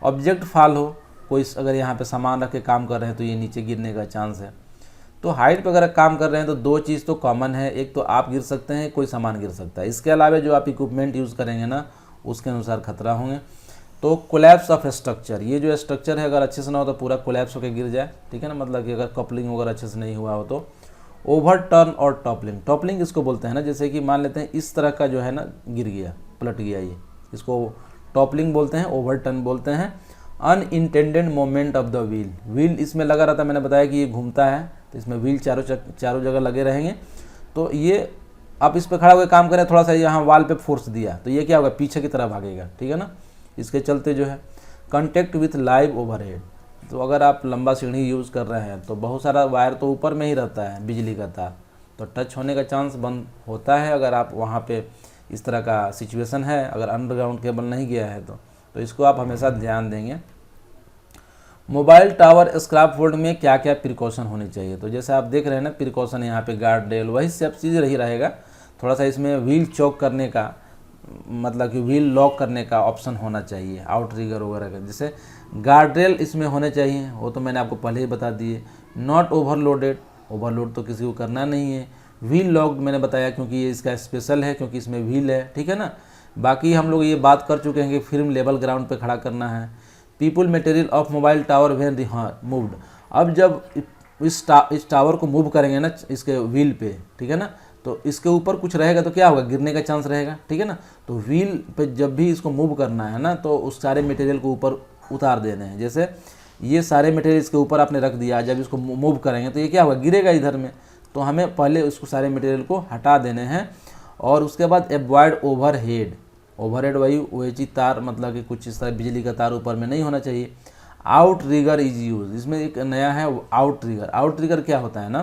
ऑब्जेक्ट फॉल हो, कोई अगर यहाँ पे सामान रख के काम कर रहे हैं तो ये नीचे गिरने का चांस है। तो हाइट पे अगर काम कर रहे हैं तो दो चीज़ तो कॉमन है, एक तो आप गिर सकते हैं, कोई सामान गिर सकता है, इसके अलावा जो आप इक्विपमेंट यूज़ करेंगे ना उसके अनुसार खतरा होंगे। तो कोलैप्स ऑफ स्ट्रक्चर, ये जो स्ट्रक्चर है अगर अच्छे से ना हो तो पूरा कोलैप्स होकर गिर जाए, ठीक है ना, मतलब कि अगर कपलिंग वगैरह अच्छे से नहीं हुआ हो तो। ओवर टर्न और टॉपलिंग, टॉपलिंग इसको बोलते हैं ना, जैसे कि मान लेते हैं इस तरह का जो है ना गिर गया, पलट गया, ये इसको टॉपलिंग बोलते हैं, ओवर टर्न बोलते हैं। Unintended moment of the wheel, wheel इसमें लगा रहता है, मैंने बताया कि ये घूमता है तो इसमें व्हील चारों जगह लगे रहेंगे। तो ये आप इस पर खड़ा होकर काम करें, थोड़ा सा यहाँ वाल पे फोर्स दिया तो ये क्या होगा, पीछे की तरफ भागेगा, ठीक है ना। इसके चलते जो है कॉन्टेक्ट विथ लाइव ओवरहेड, तो अगर आप लंबा सीढ़ी यूज़ कर रहे हैं तो बहुत सारा वायर तो ऊपर में ही रहता है, बिजली का तार, तो टच होने का चांस बंद होता है अगर आप वहाँ पे इस तरह का सिचुएशन है, अगर अंडरग्राउंड केबल नहीं गया है तो इसको आप हमेशा ध्यान देंगे। मोबाइल टावर स्क्रैप होल्ड में क्या क्या प्रिकॉशन होनी चाहिए, तो जैसे आप देख रहे हैं ना प्रिकॉशन यहाँ पे गार्ड रेल वही सब चीज़ रही रहेगा, थोड़ा सा इसमें व्हील चॉक करने का, मतलब कि व्हील लॉक करने का ऑप्शन होना चाहिए, आउट रिगर वगैरह का, जैसे गार्ड रेल इसमें होने चाहिए, वो तो मैंने आपको पहले ही बता दिए। नॉट ओवरलोडेड, ओवरलोड तो किसी को करना नहीं है। व्हील लॉक्ड मैंने बताया क्योंकि ये इसका स्पेशल है, क्योंकि इसमें व्हील है, ठीक है ना। बाकी हम लोग ये बात कर चुके हैं कि फिल्म लेवल ग्राउंड पे खड़ा करना है। People material of mobile tower when moved, अब जब इस टावर को मूव करेंगे ना इसके व्हील पे, ठीक है ना, तो इसके ऊपर कुछ रहेगा तो क्या होगा, गिरने का चांस रहेगा, ठीक है ना। तो व्हील पे जब भी इसको मूव करना है ना तो उस सारे मटेरियल को ऊपर उतार देने हैं, जैसे ये सारे मटेरियल इसके ऊपर आपने रख दिया, जब इसको मूव करेंगे तो ये क्या होगा, गिरेगा इधर में, तो हमें पहले उसको सारे मटेरियल को हटा देने हैं। और उसके बाद एवॉइड ओवरहेड, ओवरहेड वही चीज तार, मतलब कि कुछ इस तरह बिजली का तार ऊपर में नहीं होना चाहिए। आउट रिगर इज यूज, इसमें एक नया है आउट रिगर। आउट रिगर क्या होता है ना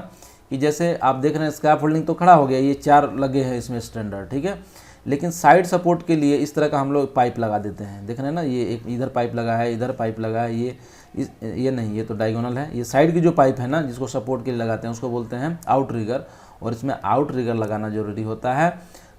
कि जैसे आप देख रहे हैं स्क्रैप होल्डिंग तो खड़ा हो गया, ये 4 लगे हैं इसमें स्टैंडर्ड, ठीक है, लेकिन साइड सपोर्ट के लिए इस तरह का हम लोग पाइप लगा देते हैं, देख रहे हैं ना, ये एक इधर पाइप लगा है, इधर पाइप लगा है, ये नहीं, ये तो डायगोनल है, ये साइड की जो पाइप है ना जिसको सपोर्ट के लिए लगाते हैं उसको बोलते हैं आउट रिगर। और इसमें आउट रिगर लगाना जरूरी होता है।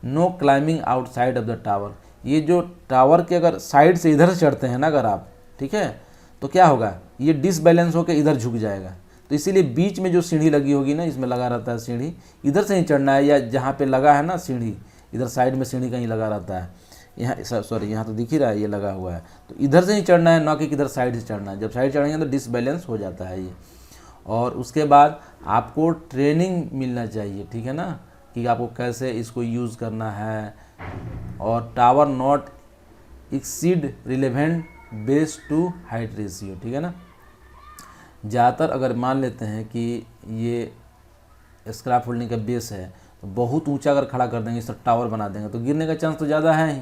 No climbing outside of the tower, ये जो टावर के अगर साइड से इधर से चढ़ते हैं ना अगर आप, ठीक है, तो क्या होगा, ये डिसबैलेंस होकर इधर झुक जाएगा, तो इसीलिए बीच में जो सीढ़ी लगी होगी ना, इसमें लगा रहता है सीढ़ी, इधर से ही चढ़ना है, या जहाँ पे लगा है ना सीढ़ी, इधर साइड में सीढ़ी कहीं लगा रहता है, यहाँ सॉरी यहाँ तो दिख ही रहा है ये लगा हुआ है, तो इधर से ही चढ़ना है, ना कि किधर साइड से चढ़ना है। जब साइड चढ़ेंगे तो डिसबैलेंस हो जाता है ये। और उसके बाद आपको ट्रेनिंग मिलना चाहिए, ठीक है ना, कि आपको कैसे इसको यूज़ करना है। और tower not exceed relevant base to height ratio, ठीक है ना। ज़्यादातर अगर मान लेते हैं कि ये स्क्रैप होल्डिंग का बेस है तो बहुत ऊंचा अगर खड़ा कर देंगे, इस तरह टावर बना देंगे तो गिरने का चांस तो ज़्यादा है ही,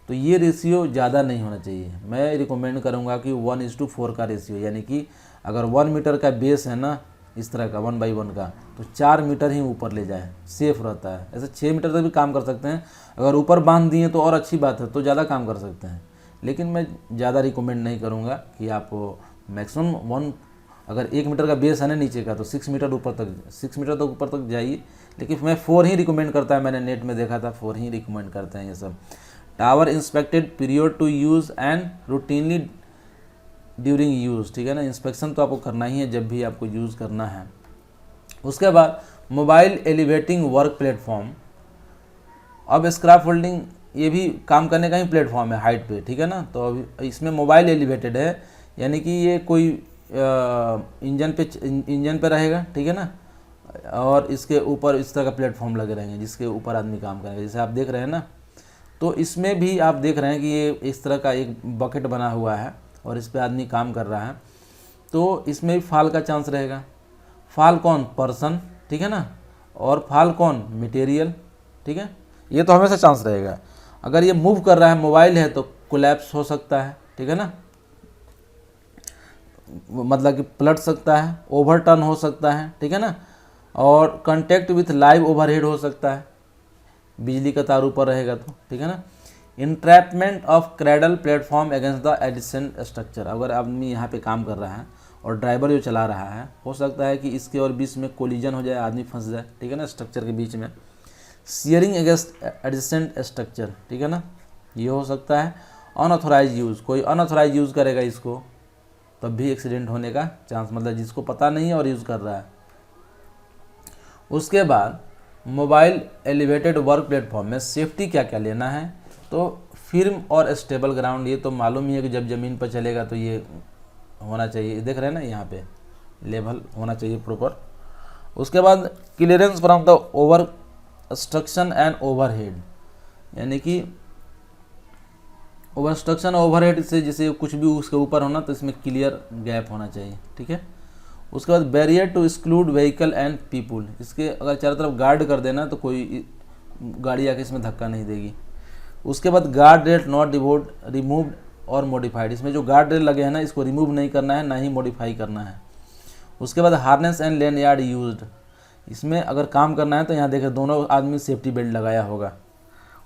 तो ये रेशियो ज़्यादा नहीं होना चाहिए। मैं रिकमेंड करूँगा कि 1:4 का रेशियो, यानी कि अगर 1 मीटर का बेस है ना इस तरह का 1/1 का, तो 4 मीटर ही ऊपर ले जाए, सेफ रहता है। ऐसे 6 मीटर तक भी काम कर सकते हैं, अगर ऊपर बांध दिए तो और अच्छी बात है, तो ज़्यादा काम कर सकते हैं, लेकिन मैं ज़्यादा रिकमेंड नहीं करूँगा कि आप मैक्सिमम अगर 1 मीटर का बेस है ना नीचे का तो 6 मीटर तक ऊपर तक जाइए, लेकिन मैं 4 ही रिकमेंड करता है, मैंने नेट में देखा था 4 ही रिकमेंड करते हैं ये सब। Tower inspected period to use and routinely during use, ठीक है ना, इंस्पेक्शन तो आपको करना ही है जब भी आपको यूज़ करना है। उसके बाद मोबाइल एलिवेटिंग वर्क प्लेटफॉर्म, अब स्क्रैप होल्डिंग ये भी काम करने का ही प्लेटफॉर्म है हाइट पे, ठीक है ना, तो अभी इसमें मोबाइल एलिवेटेड है, यानी कि ये कोई इंजन पे रहेगा, ठीक है ना, और इसके ऊपर इस तरह का प्लेटफॉर्म लगे रहेंगे जिसके ऊपर आदमी काम करेगा, जैसे आप देख रहे हैं ना। तो इसमें भी आप देख रहे हैं कि ये इस तरह का एक बकेट बना हुआ है और इस पर आदमी काम कर रहा है, तो इसमें भी फाल का चांस रहेगा। फाल कौन? पर्सन, ठीक है ना, और फाल कौन? मटेरियल, ठीक है। ये तो हमेशा चांस रहेगा। अगर ये मूव कर रहा है, मोबाइल है, तो कोलैप्स हो सकता है, ठीक है ना, मतलब कि पलट सकता है, ओवरटर्न हो सकता है, ठीक है ना, और कांटेक्ट विथ लाइव ओवरहेड हो सकता है, बिजली का तार ऊपर रहेगा तो, ठीक है ना। Entrapment of cradle platform against the adjacent structure, अगर आदमी यहाँ पे काम कर रहा है और ड्राइवर जो चला रहा है, हो सकता है कि इसके और बीच में कोलिजन हो जाए, आदमी फंस जाए, ठीक है ना, स्ट्रक्चर के बीच में। सियरिंग अगेंस्ट एडजेसेंट स्ट्रक्चर, ठीक है ना, ये हो सकता है। अनऑथोराइज यूज़, कोई अनऑथोराइज यूज़ करेगा इसको, तब भी एक्सीडेंट होने का चांस, मतलब जिसको पता नहीं है और यूज़ कर रहा है। उसके बाद मोबाइल एलिवेटेड वर्क प्लेटफॉर्म में सेफ्टी क्या क्या लेना है, तो फिर्म और स्टेबल ग्राउंड, ये तो मालूम ही है कि जब ज़मीन पर चलेगा तो ये होना चाहिए, देख रहे हैं ना, यहाँ पे लेवल होना चाहिए प्रॉपर। उसके बाद clearance from the obstruction and overhead, यानी कि ओवरस्ट्रक्शन ओवरहेड से जैसे कुछ भी उसके ऊपर होना, तो इसमें क्लियर गैप होना चाहिए, ठीक है। उसके बाद barrier to exclude vehicle and people, इसके अगर चारों तरफ गार्ड कर देना तो कोई गाड़ी आके इसमें धक्का नहीं देगी। उसके बाद गार्ड रेल नॉट रिमूव्ड और मॉडिफाइड, इसमें जो गार्ड रेल लगे हैं ना, इसको रिमूव नहीं करना है, ना ही मॉडिफाई करना है। उसके बाद harness and land yard used, इसमें अगर काम करना है तो यहाँ देखें दोनों आदमी सेफ्टी बेल्ट लगाया होगा।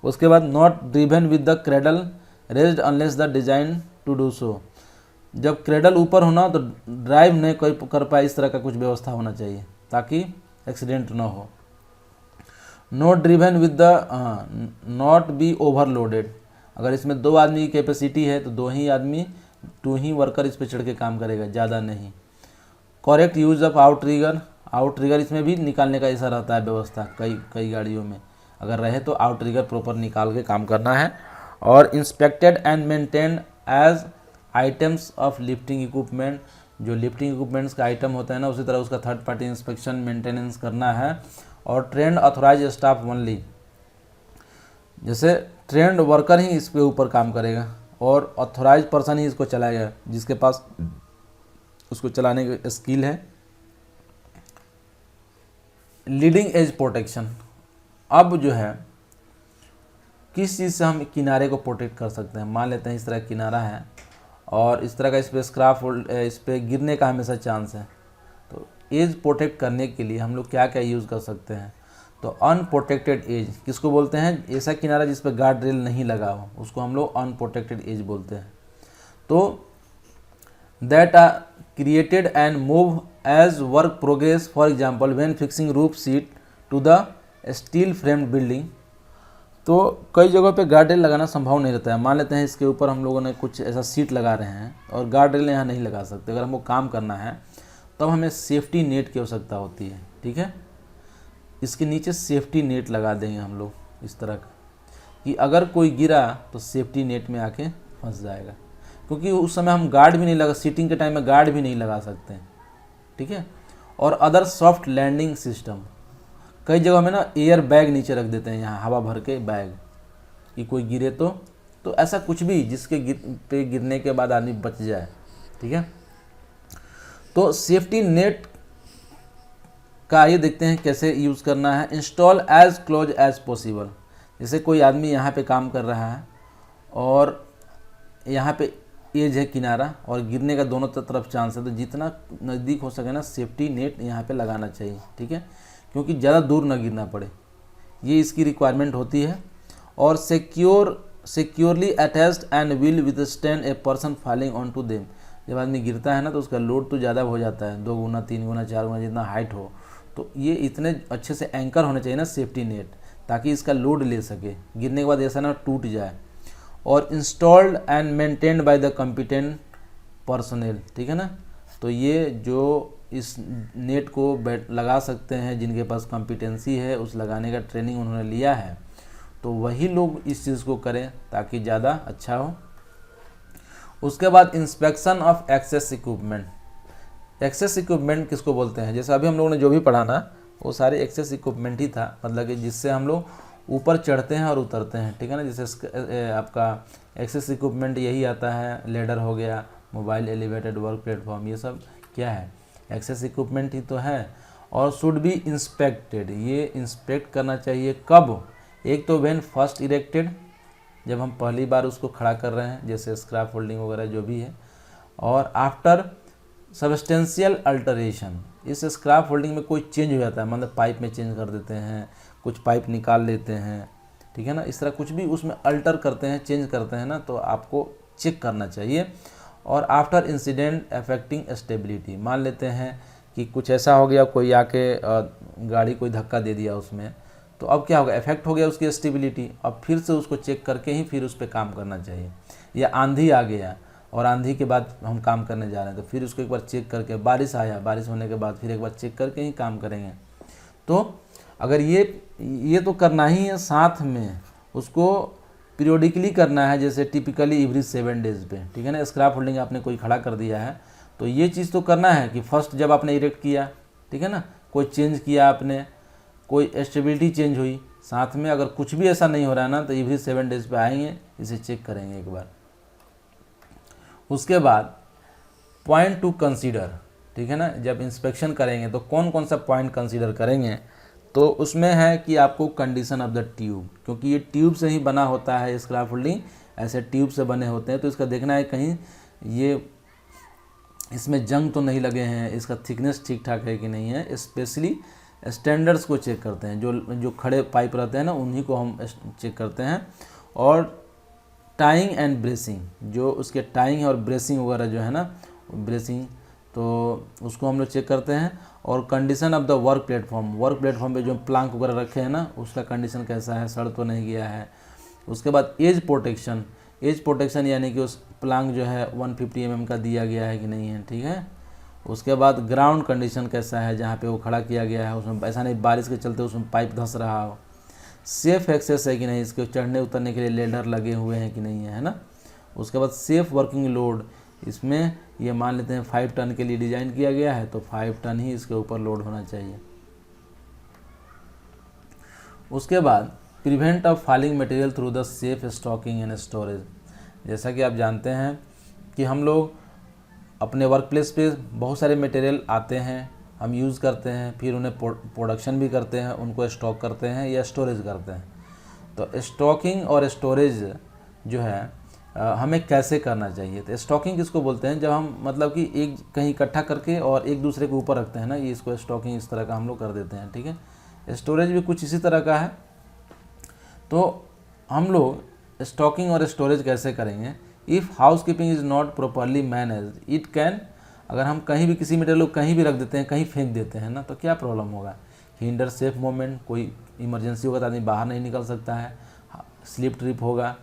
उसके बाद not driven with the cradle raised unless the design to do so, जब क्रेडल ऊपर होना तो ड्राइव नहीं कर पाए, इस तरह का कुछ व्यवस्था होना चाहिए ताकि एक्सीडेंट ना हो। Not driven with the not be overloaded, अगर इसमें 2 आदमी की कैपेसिटी है तो 2 ही वर्कर इस पर चढ़ के काम करेगा, ज़्यादा नहीं। करेक्ट यूज ऑफ आउटरिगर इसमें भी निकालने का ऐसा रहता है व्यवस्था, कई गाड़ियों में अगर रहे तो आउटरिगर प्रॉपर निकाल के काम करना है। और inspected and maintain as items of lifting equipment, जो लिफ्टिंग इक्विपमेंट्स का आइटम होता है ना, उसी तरह उसका थर्ड पार्टी इंस्पेक्शन मेंटेनेंस करना है। और ट्रेंड ऑथोराइज स्टाफ ओनली, जैसे ट्रेंड वर्कर ही इस पे ऊपर काम करेगा और ऑथोराइज पर्सन ही इसको चलाएगा, जिसके पास उसको चलाने की स्किल है। लीडिंग एज प्रोटेक्शन, अब जो है किस चीज़ से हम किनारे को प्रोटेक्ट कर सकते हैं। मान लेते हैं इस तरह किनारा है और इस तरह का इस पर स्क्रैप, इस पर गिरने का हमेशा चांस है, तो एज प्रोटेक्ट करने के लिए हम लोग क्या क्या यूज़ कर सकते हैं। तो अनप्रोटेक्टेड एज किसको बोलते हैं? ऐसा किनारा जिस पर गार्ड रेल नहीं लगा हो, उसको हम लोग अनप्रोटेक्टेड एज बोलते हैं। तो that are created and move as work progress, for example when fixing roof sheet to the steel framed building. तो कई जगहों पे गार्ड रेल लगाना संभव नहीं रहता है। मान लेते हैं इसके ऊपर हम लोगों ने कुछ ऐसा सीट लगा रहे हैं और गार्ड रेल यहाँ नहीं लगा सकते, अगर हमको काम करना है तब हमें सेफ्टी नेट की आवश्यकता होती है, ठीक है। इसके नीचे सेफ्टी नेट लगा देंगे हम लोग इस तरह का, कि अगर कोई गिरा तो सेफ्टी नेट में आके फंस जाएगा, क्योंकि उस समय हम गार्ड भी नहीं लगा, सीटिंग के टाइम में गार्ड भी नहीं लगा सकते हैं, ठीक है। और अदर सॉफ्ट लैंडिंग सिस्टम, कई जगह में ना एयर बैग नीचे रख देते हैं, यहाँ हवा भर के बैग, कि कोई गिरे तो ऐसा कुछ भी जिसके पे गिरने के बाद आदमी बच जाए, ठीक है। तो सेफ्टी नेट का ये देखते हैं कैसे यूज़ करना है। Install as close as possible, जैसे कोई आदमी यहाँ पे काम कर रहा है और यहाँ पे एज है किनारा और गिरने का दोनों तरफ चांस है, तो जितना नज़दीक हो सके ना सेफ्टी नेट यहाँ पे लगाना चाहिए, ठीक है, क्योंकि ज़्यादा दूर ना गिरना पड़े, ये इसकी रिक्वायरमेंट होती है। और securely attached and will withstand a person falling on to them, जब आदमी गिरता है ना तो उसका लोड तो ज़्यादा हो जाता है, 2 गुना 3 गुना 4 गुना जितना हाइट हो, तो ये इतने अच्छे से एंकर होने चाहिए ना सेफ्टी नेट, ताकि इसका लोड ले सके, गिरने के बाद ऐसा ना टूट जाए। और installed and maintained by the competent personal, ठीक है ना। तो ये जो इस नेट को लगा सकते हैं जिनके पास कॉम्पिटेंसी है, उस लगाने का ट्रेनिंग उन्होंने लिया है, तो वही लोग इस चीज़ को करें ताकि ज़्यादा अच्छा हो। उसके बाद inspection of access equipment, access equipment किसको बोलते हैं? जैसे अभी हम लोगों ने जो भी पढ़ा ना, वो सारे एक्सेस इक्विपमेंट ही था, मतलब कि जिससे हम लोग ऊपर चढ़ते हैं और उतरते हैं, ठीक है ना। जैसे आपका एक्सेस इक्विपमेंट यही आता है, लेडर हो गया, मोबाइल, एलिवेटेड, वर्क प्लेटफॉर्म, ये सब क्या है? एक्सेस इक्विपमेंट ही तो है। और शुड बी इंस्पेक्टेड, ये इंस्पेक्ट करना चाहिए कब? एक तो व्हेन फर्स्ट इरेक्टेड, जब हम पहली बार उसको खड़ा कर रहे हैं, जैसे स्क्रैप फोल्डिंग वगैरह जो भी है। और आफ्टर सबस्टेंशियल अल्टरेशन, इस स्क्रैप फोल्डिंग में कोई चेंज हो जाता है, मतलब पाइप में चेंज कर देते हैं, कुछ पाइप निकाल लेते हैं, ठीक है ना, इस तरह कुछ भी उसमें अल्टर करते हैं, चेंज करते हैं ना, तो आपको चेक करना चाहिए। और आफ्टर इंसिडेंट अफेक्टिंग स्टेबिलिटी, मान लेते हैं कि कुछ ऐसा हो गया, कोई आके गाड़ी कोई धक्का दे दिया उसमें, तो अब क्या होगा? इफेक्ट हो गया उसकी स्टेबिलिटी, अब फिर से उसको चेक करके ही फिर उस पर काम करना चाहिए। या आंधी आ गया और आंधी के बाद हम काम करने जा रहे हैं, तो फिर उसको एक बार चेक करके, बारिश आया, बारिश होने के बाद फिर एक बार चेक करके ही काम करेंगे। तो अगर ये तो करना ही है, साथ में उसको पीरियोडिकली करना है, जैसे टिपिकली एवरी 7 डेज पे, ठीक है ना। स्क्रैप होल्डिंग आपने कोई खड़ा कर दिया है, तो ये चीज़ तो करना है कि फर्स्ट जब आपने इरेक्ट किया, ठीक है ना, कोई चेंज किया आपने, कोई स्टेबिलिटी चेंज हुई, साथ में अगर कुछ भी ऐसा नहीं हो रहा है ना, तो एवरी 7 डेज पे आएंगे, इसे चेक करेंगे एक बार। उसके बाद पॉइंट टू कंसीडर, ठीक है ना, जब इंस्पेक्शन करेंगे तो कौन कौन सा पॉइंट कंसीडर करेंगे? तो उसमें है कि आपको कंडीशन ऑफ द ट्यूब, क्योंकि ये ट्यूब से ही बना होता है, स्क्रैप फोल्डिंग ऐसे ट्यूब से बने होते हैं, तो इसका देखना है कहीं ये इसमें जंग तो नहीं लगे हैं, इसका थिकनेस ठीक ठाक है कि नहीं है। स्पेशली स्टैंडर्ड्स को चेक करते हैं, जो खड़े पाइप रहते हैं ना, उन्हीं को हम चेक करते हैं। और टाइंग एंड ब्रेसिंग, जो उसके टाइंग और ब्रेसिंग वगैरह जो है ना, ब्रेसिंग, तो उसको हम लोग चेक करते हैं। और condition of the work platform पे जो प्लांक वगैरह रखे हैं ना, उसका कंडीशन कैसा है, सड़ तो नहीं गया है। उसके बाद एज प्रोटेक्शन यानी कि उस प्लांक जो है 150 mm का दिया गया है कि नहीं है, ठीक है। उसके बाद ग्राउंड कंडीशन कैसा है, जहाँ पे वो खड़ा किया गया है, उसमें ऐसा नहीं बारिश के चलते उसमें पाइप धंस रहा हो। सेफ एक्सेस है कि नहीं, इसके चढ़ने उतरने के लिए लेडर लगे हुए हैं कि नहीं है ना। उसके बाद सेफ वर्किंग लोड, इसमें ये मान लेते हैं 5 टन के लिए डिज़ाइन किया गया है, तो 5 टन ही इसके ऊपर लोड होना चाहिए। उसके बाद prevent of falling material through the safe stacking and storage. जैसा कि आप जानते हैं कि हम लोग अपने वर्क प्लेस पे बहुत सारे मटेरियल आते हैं, हम यूज़ करते हैं, फिर उन्हें प्रोडक्शन भी करते हैं, उनको स्टॉक करते हैं या स्टोरेज करते हैं। तो स्टॉकिंग और स्टोरेज जो है हमें कैसे करना चाहिए? तो स्टॉकिंग किसको बोलते हैं? जब हम मतलब कि एक कहीं इकट्ठा करके और एक दूसरे के ऊपर रखते हैं ना, ये इसको स्टॉकिंग इस तरह का हम लोग कर देते हैं, ठीक है। स्टोरेज भी कुछ इसी तरह का है। तो हम लोग स्टॉकिंग और स्टोरेज कैसे करेंगे? If house keeping is not properly manage it can, अगर हम कहीं भी किसी मटेरियल को कहीं भी रख देते हैं, कहीं फेंक देते हैं ना, तो क्या प्रॉब्लम होगा? हिंडर सेफ मूवमेंट, कोई इमरजेंसी होगा तो आदमी बाहर नहीं निकल सकता है, स्लिप ट्रिप होगा,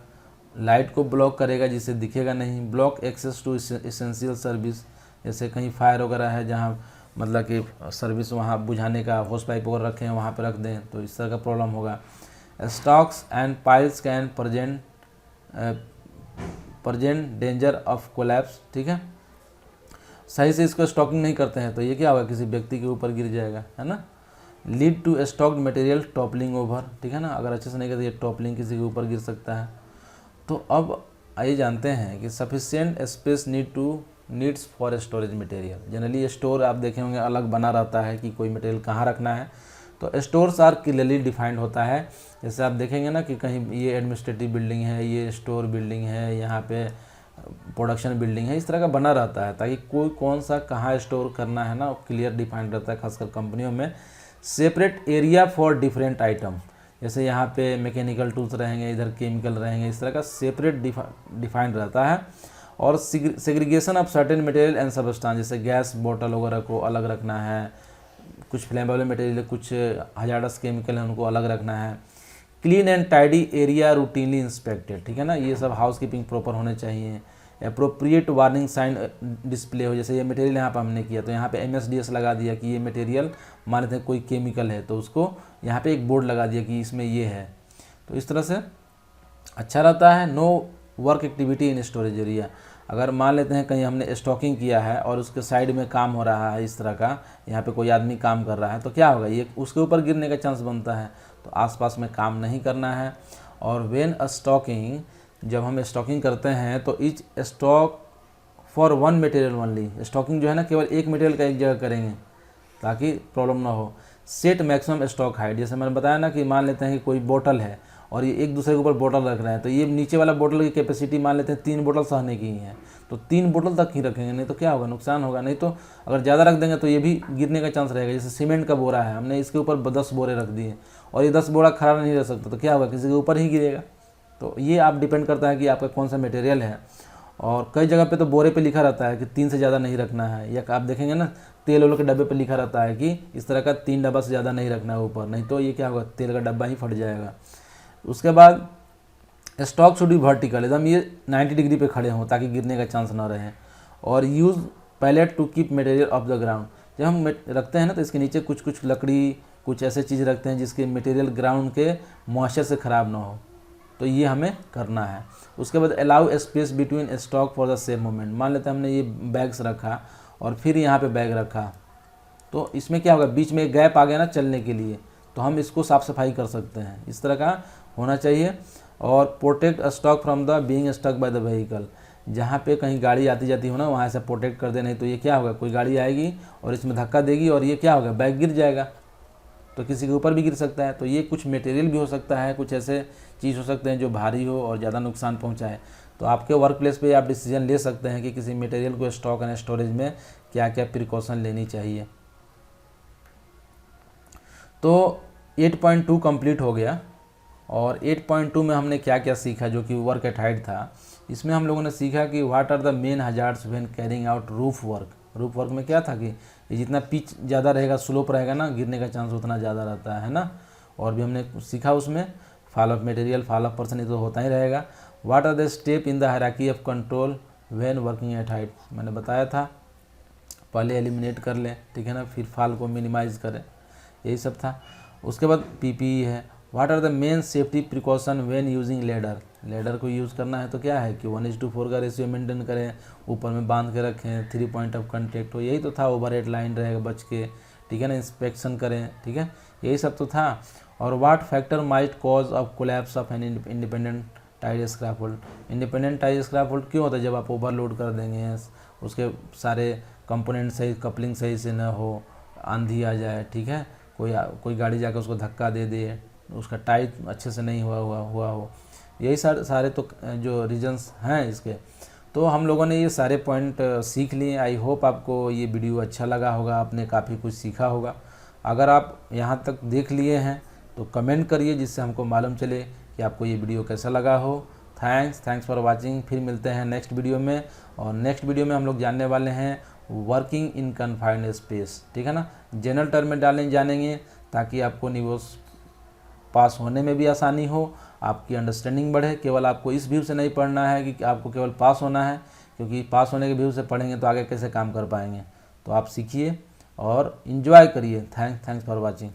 लाइट को ब्लॉक करेगा जिससे दिखेगा नहीं, block access to essential service, जैसे कहीं फायर वगैरह है जहाँ मतलब कि सर्विस वहाँ बुझाने का होस पाइप वगैरह रखे हैं वहाँ पे रख दें, तो इस तरह का प्रॉब्लम होगा। Stocks and piles can present danger of collapse, ठीक है। सही से इसको स्टॉकिंग नहीं करते हैं तो ये क्या होगा, किसी व्यक्ति के ऊपर गिर जाएगा, है ना। Lead to stocked material toppling over, ठीक है ना, अगर अच्छे से नहीं करते ये टॉपलिंग किसी के ऊपर गिर सकता है। तो अब आइए जानते हैं कि sufficient space needs for storage material. Generally store आप देखे होंगे अलग बना रहता है कि कोई मटेरियल कहाँ रखना है, तो स्टोर्स आर क्लियरली डिफाइंड होता है। जैसे आप देखेंगे ना कि कहीं ये एडमिनिस्ट्रेटिव बिल्डिंग है, ये स्टोर बिल्डिंग है, यहाँ पे प्रोडक्शन बिल्डिंग है, इस तरह का बना रहता है ताकि कोई कौन सा कहाँ स्टोर करना है ना, क्लियर डिफाइंड रहता है। खासकर कंपनियों में separate area for different item, जैसे यहाँ पे मैकेनिकल टूल्स रहेंगे, इधर केमिकल रहेंगे, इस तरह का सेपरेट डिफाइंड रहता है। और segregation of certain material and substance, जैसे गैस बोतल वगैरह को अलग रखना है, कुछ फ्लेमेबल मटेरियल, कुछ हजार्डस केमिकल है उनको अलग रखना है। Clean and tidy area routinely inspected, ठीक है ना, ये सब हाउस कीपिंग प्रॉपर होने चाहिए। अप्रोप्रिएट वार्निंग साइन डिस्प्ले हो, जैसे ये मटेरियल यहाँ पर हमने किया तो यहाँ पे MSDS लगा दिया कि ये मटेरियल मान लेते हैं कोई केमिकल है, तो उसको यहाँ पे एक बोर्ड लगा दिया कि इसमें ये है, तो इस तरह से अच्छा रहता है। No work activity in storage area. अगर मान लेते हैं कहीं हमने स्टॉकिंग किया है और उसके साइड में काम हो रहा है इस तरह का, यहाँ पे कोई आदमी काम कर रहा है, तो क्या होगा, ये उसके ऊपर गिरने का चांस बनता है। तो आसपास में काम नहीं करना है। और व्हेन स्टॉकिंग, जब हम स्टॉकिंग करते हैं तो each stock for one material only, stocking जो है ना केवल एक मटेरियल का एक जगह करेंगे ताकि प्रॉब्लम ना हो। सेट मैक्सिमम स्टॉक हाइट, जैसे मैंने बताया ना कि मान लेते हैं कि कोई बोतल है और ये एक दूसरे के ऊपर बोतल रख रहे हैं, तो ये नीचे वाला बोतल की कैपेसिटी मान लेते हैं 3 बोतल सहने की ही है, तो 3 बोतल तक ही रखेंगे, नहीं तो क्या होगा, नुकसान होगा। नहीं तो अगर ज़्यादा रख देंगे तो ये भी गिरने का चांस रहेगा। जैसे सीमेंट का बोरा है, हमने इसके ऊपर 10 बोरे रख दिए और ये 10 बोरा खड़ा नहीं रह सकता, तो क्या होगा, किसी के ऊपर ही गिरेगा। तो ये आप डिपेंड करता है कि आपका कौन सा मटेरियल है। और कई जगह पे तो बोरे पे लिखा रहता है कि 3 से ज़्यादा नहीं रखना है, या आप देखेंगे ना तेल वालों के डब्बे पे लिखा रहता है कि इस तरह का 3 डब्बा से ज़्यादा नहीं रखना है ऊपर, नहीं तो ये क्या होगा, तेल का डब्बा ही फट जाएगा। उसके बाद स्टॉक शुड बी वर्टिकल, एकदम ये 90 डिग्री पे खड़े हों ताकि गिरने का चांस ना रहे। और use pallet to keep material off the ground, जब हम रखते हैं ना तो इसके नीचे कुछ कुछ लकड़ी, कुछ ऐसे चीज़ रखते हैं जिसके मटेरियल ग्राउंड के मॉइस्चर से ख़राब ना हो, तो ये हमें करना है। उसके बाद allow space between stock for the same moment, मान लेते हैं हमने ये बैग्स रखा और फिर यहाँ पे बैग रखा, तो इसमें क्या होगा, बीच में एक गैप आ गया ना चलने के लिए, तो हम इसको साफ़ सफाई कर सकते हैं, इस तरह का होना चाहिए। और protect stock from the being stuck by the vehicle, जहाँ पे कहीं गाड़ी आती जाती हो ना वहाँ से प्रोटेक्ट कर दे, नहीं तो ये क्या होगा, कोई गाड़ी आएगी और इसमें धक्का देगी और ये क्या होगा, बैग गिर जाएगा, तो किसी के ऊपर भी गिर सकता है। तो ये कुछ मटेरियल भी हो सकता है, कुछ ऐसे चीज़ हो सकते हैं जो भारी हो और ज़्यादा नुकसान पहुंचाए। तो आपके वर्क प्लेस पे आप डिसीजन ले सकते हैं कि किसी मटेरियल को स्टॉक एंड स्टोरेज में क्या क्या प्रिकॉशन लेनी चाहिए। तो 8.2 कंप्लीट हो गया। और 8.2 में हमने क्या क्या सीखा, जो कि वर्क एट हाइट था। इसमें हम लोगों ने सीखा कि what are the main hazards when carrying out roof work. Roof work में क्या था कि ये जितना पिच ज़्यादा रहेगा, स्लोप रहेगा ना, गिरने का चांस उतना ज़्यादा रहता है ना। और भी हमने सीखा उसमें fall of material, fall of person, ये तो होता ही रहेगा। What are the step in the hierarchy of control when working at height, मैंने बताया था, पहले एलिमिनेट कर लें, ठीक है ना, फिर फॉल को मिनिमाइज़ करें, यही सब था। उसके बाद पीपीई है। What are the main safety precaution when using ladder, ladder को यूज़ करना है तो क्या है कि 1:4 का रेशियो मेंटेन करें, ऊपर में बांध के रखें, 3 पॉइंट ऑफ कंटेक्ट हो, यही तो था, ओवरहेड लाइन रहेगा बच के, ठीक है ना, इंस्पेक्शन करें, ठीक है, यही सब तो था। और what factor might cause of collapse of an independent tied scaffold. Independent tied scaffold क्यों होता है, जब आप ओवरलोड कर देंगे, उसके सारे कंपोनेंट सही, कपलिंग सही से न हो, आंधी आ जाए, ठीक है, कोई गाड़ी जाकर उसको धक्का दे दे, उसका टाइट अच्छे से नहीं हुआ हो, यही सारे तो जो रीजंस हैं इसके। तो हम लोगों ने ये सारे पॉइंट सीख लिए। आई होप आपको ये वीडियो अच्छा लगा होगा, आपने काफ़ी कुछ सीखा होगा। अगर आप यहाँ तक देख लिए हैं तो कमेंट करिए, जिससे हमको मालूम चले कि आपको ये वीडियो कैसा लगा हो। Thanks for watching. फिर मिलते हैं नेक्स्ट वीडियो में। और नेक्स्ट वीडियो में हम लोग जानने वाले हैं वर्किंग इन कन्फाइंड स्पेस, ठीक है ना, जनरल टर्म में जानेंगे ताकि आपको निवोस पास होने में भी आसानी हो, आपकी अंडरस्टैंडिंग बढ़े। केवल आपको इस व्यू से नहीं पढ़ना है कि आपको केवल पास होना है, क्योंकि पास होने के व्यू से पढ़ेंगे तो आगे कैसे काम कर पाएंगे। तो आप सीखिए और इन्जॉय करिए। Thanks for watching.